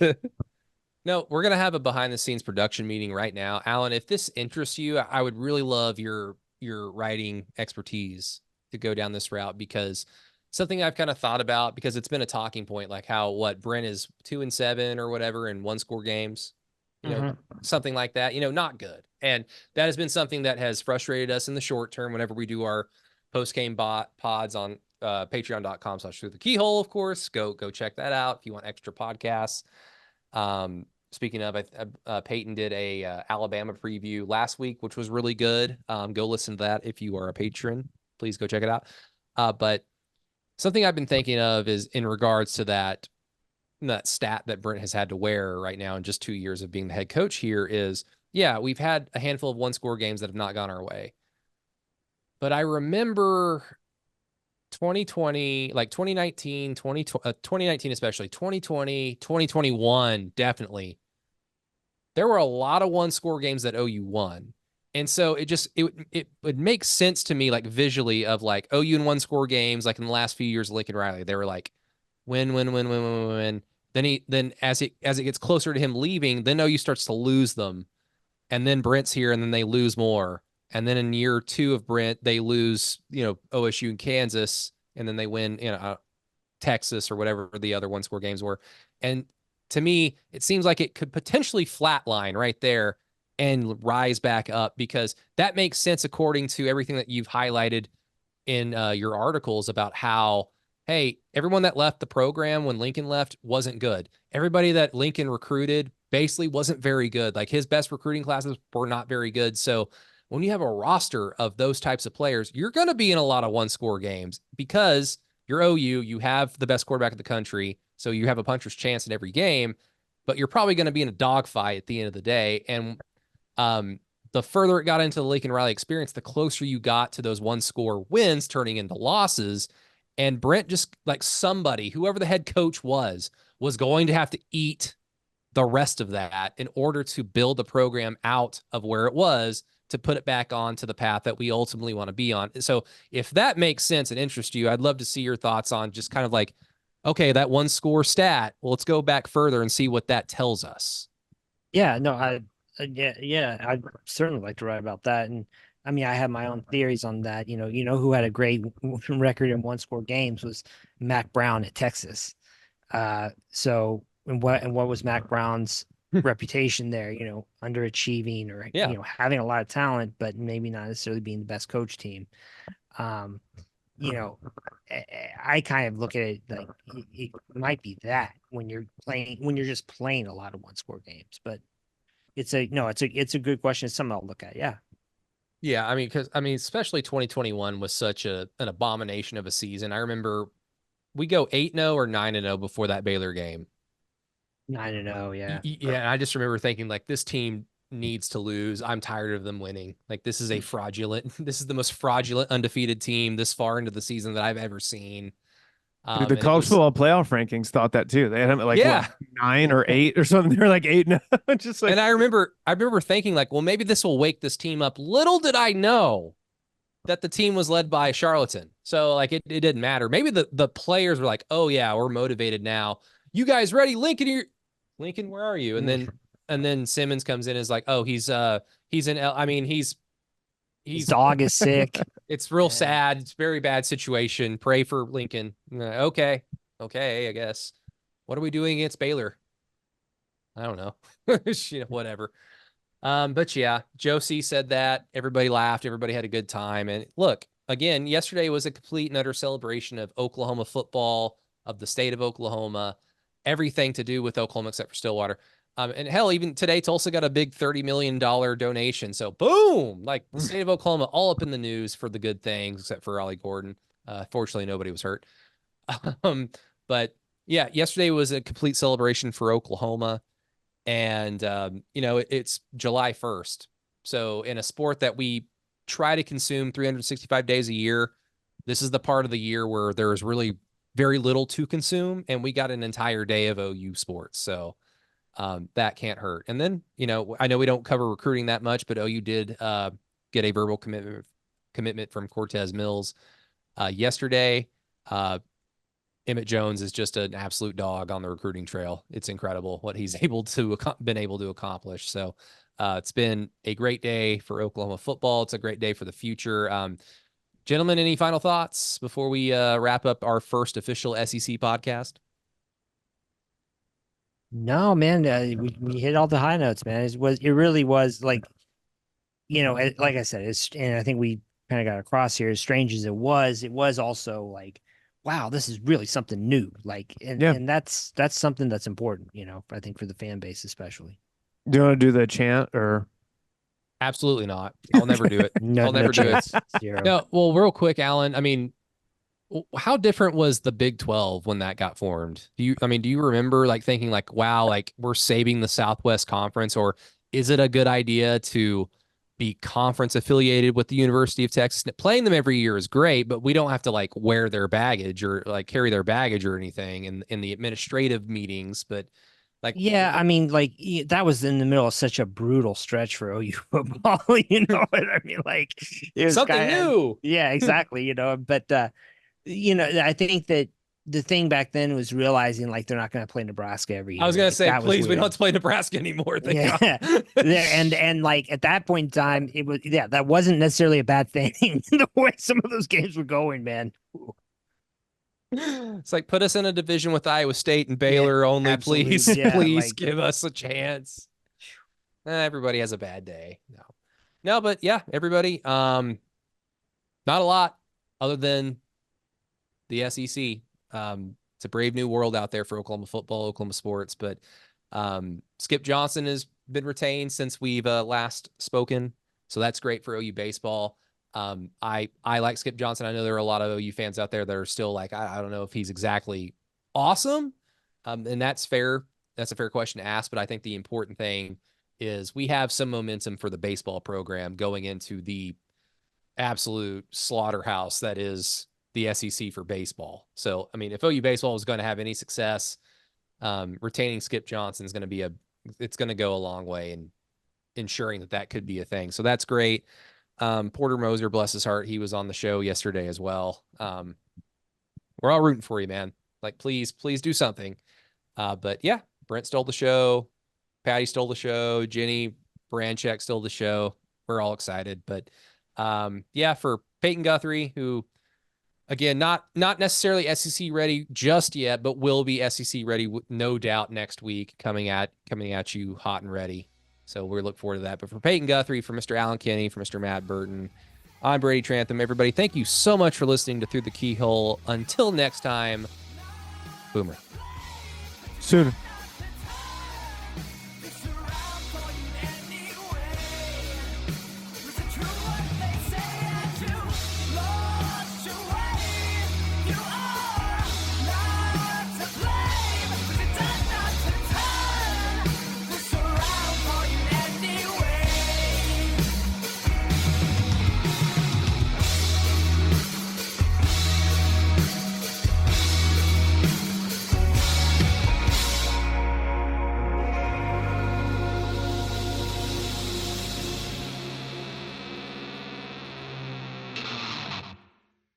No, we're gonna have a behind the scenes production meeting right now, Alan. If this interests you, I would really love your writing expertise to go down this route, because something I've kind of thought about, because it's been a talking point, like how Brent is 2-7 or whatever in one score games, something like that, not good. And that has been something that has frustrated us in the short term whenever we do our post game pods on patreon.com/through the keyhole. Of course, go check that out if you want extra podcasts. Speaking of, Peyton did a Alabama preview last week, which was really good. Go listen to that if you are a patron. Please go check it out. But something I've been thinking of is in regards to that stat that Brent has had to wear right now in just 2 years of being the head coach here is, yeah, we've had a handful of one-score games that have not gone our way. But I remember 2020, like 2019, 2019 especially, 2020, 2021, definitely. There were a lot of one-score games that OU won. And so it would make sense to me, like visually, of like OU in one-score games, like in the last few years of Lincoln Riley, they were like win, win, win, win, win, win. Then as it gets closer to him leaving, then OU starts to lose them. And then Brent's here, and then they lose more. And then in year 2 of Brent, they lose, OSU and Kansas, and then they win, Texas or whatever the other one-score games were. And to me, it seems like it could potentially flatline right there and rise back up, because that makes sense according to everything that you've highlighted in your articles about how, hey, everyone that left the program when Lincoln left wasn't good. Everybody that Lincoln recruited basically wasn't very good. Like, his best recruiting classes were not very good. So when you have a roster of those types of players, you're going to be in a lot of one-score games because you're OU, you have the best quarterback in the country, so you have a puncher's chance in every game, but you're probably going to be in a dogfight at the end of the day. And the further it got into the Lincoln Riley experience, the closer you got to those one-score wins turning into losses. And Brent, just like somebody, whoever the head coach was going to have to eat the rest of that in order to build the program out of where it was to put it back onto the path that we ultimately want to be on. So if that makes sense and interests you, I'd love to see your thoughts on just kind of like, okay, that one-score stat, well, let's go back further and see what that tells us. Yeah, no, yeah, I'd certainly like to write about that. And I mean, I have my own theories on that. Who had a great record in one-score games was Mac Brown at Texas. So what was Mac Brown's reputation there? Underachieving or having a lot of talent, but maybe not necessarily being the best coach team. I kind of look at it like it might be that when you're just playing a lot of one-score games, but it's a good question. It's something I'll look at. Yeah. Yeah, I mean, because especially 2021 was such an abomination of a season. I remember we go 8-0 or 9-0 before that Baylor game. 9-0, yeah. Yeah, and I just remember thinking like this team needs to lose. I'm tired of them winning. Like this is a fraudulent. This is the most fraudulent undefeated team this far into the season that I've ever seen. Dude, the And it college was football playoff rankings thought that too. They had them at like yeah. what, 9 or 8 or something. They're like 8 now. Just like And I remember thinking like, well, maybe this will wake this team up. Little did I know that the team was led by a charlatan. So like it didn't matter. Maybe the players were like, oh yeah, we're motivated now. You guys ready? Lincoln, where are you? And then Simmons comes in and is like, oh, he's in His he's dog is sick. it's real Yeah. sad. It's a very bad situation. Pray for Lincoln. Okay, I guess. What are we doing against Baylor? I don't know. Whatever. But yeah, Josie said that. Everybody laughed. Everybody had a good time. And look, again, yesterday was a complete and utter celebration of Oklahoma football, of the state of Oklahoma, everything to do with Oklahoma except for Stillwater. And hell, even today, Tulsa got a big $30 million donation. So boom, like the state of Oklahoma, all up in the news for the good things, except for Ollie Gordon. Fortunately, nobody was hurt. But yeah, yesterday was a complete celebration for Oklahoma. And, it's July 1st. So in a sport that we try to consume 365 days a year, this is the part of the year where there is really very little to consume. And we got an entire day of OU sports. So that can't hurt. And then, I know we don't cover recruiting that much, but OU did get a verbal commitment from Cortez Mills yesterday. Emmett Jones is just an absolute dog on the recruiting trail. It's incredible what he's been able to accomplish. So it's been a great day for Oklahoma football. It's a great day for the future. Gentlemen, any final thoughts before we wrap up our first official SEC podcast? No, man, we hit all the high notes, man. It really was like, like I said, and I think we kind of got across here. As strange as it was also like, wow, this is really something new. Like, and that's something that's important, I think for the fan base especially. do you want to do the chant or? Absolutely not. I'll never do it. I'll never do it. Zero. No, well, real quick, Alan. I mean, how different was the Big 12 when that got formed? Do you remember like thinking like, wow, like we're saving the Southwest Conference, or is it a good idea to be conference affiliated with the University of Texas? Playing them every year is great, but we don't have to like wear their baggage or like carry their baggage or anything in the administrative meetings. But like, yeah, I mean, like that was in the middle of such a brutal stretch for OU football. You know what I mean? Like it was something new. Yeah, exactly. But I think that the thing back then was realizing like they're not going to play Nebraska every year. I was going like, to say, please, we don't have to play Nebraska anymore. Yeah. and like at that point in time, it was that wasn't necessarily a bad thing. The way some of those games were going, man. It's like put us in a division with Iowa State and Baylor only, please. Yeah, please like, give us a chance. Everybody has a bad day. No, but yeah, everybody. Not a lot other than the SEC. It's a brave new world out there for Oklahoma football, Oklahoma sports. But Skip Johnson has been retained since we've last spoken, so that's great for OU baseball. I like Skip Johnson. I know there are a lot of OU fans out there that are still like, I don't know if he's exactly awesome. And that's fair. That's a fair question to ask. But I think the important thing is we have some momentum for the baseball program going into the absolute slaughterhouse that is the SEC for baseball. So, I mean, if OU baseball is going to have any success, retaining Skip Johnson is going to it's going to go a long way in ensuring that could be a thing. So that's great. Porter Moser, bless his heart, he was on the show yesterday as well. We're all rooting for you, man. Like, please do something. But yeah, Brent stole the show. Patty stole the show. Jenny Branchek stole the show. We're all excited. But yeah, for Peyton Guthrie, who, again, not necessarily SEC ready just yet, but will be SEC ready, no doubt, next week, coming at you hot and ready. So we look forward to that. But for Peyton Guthrie, for Mr. Alan Kinney, for Mr. Matt Burton, I'm Brady Trantham. Everybody, thank you so much for listening to Through the Keyhole. Until next time, Boomer. Sooner.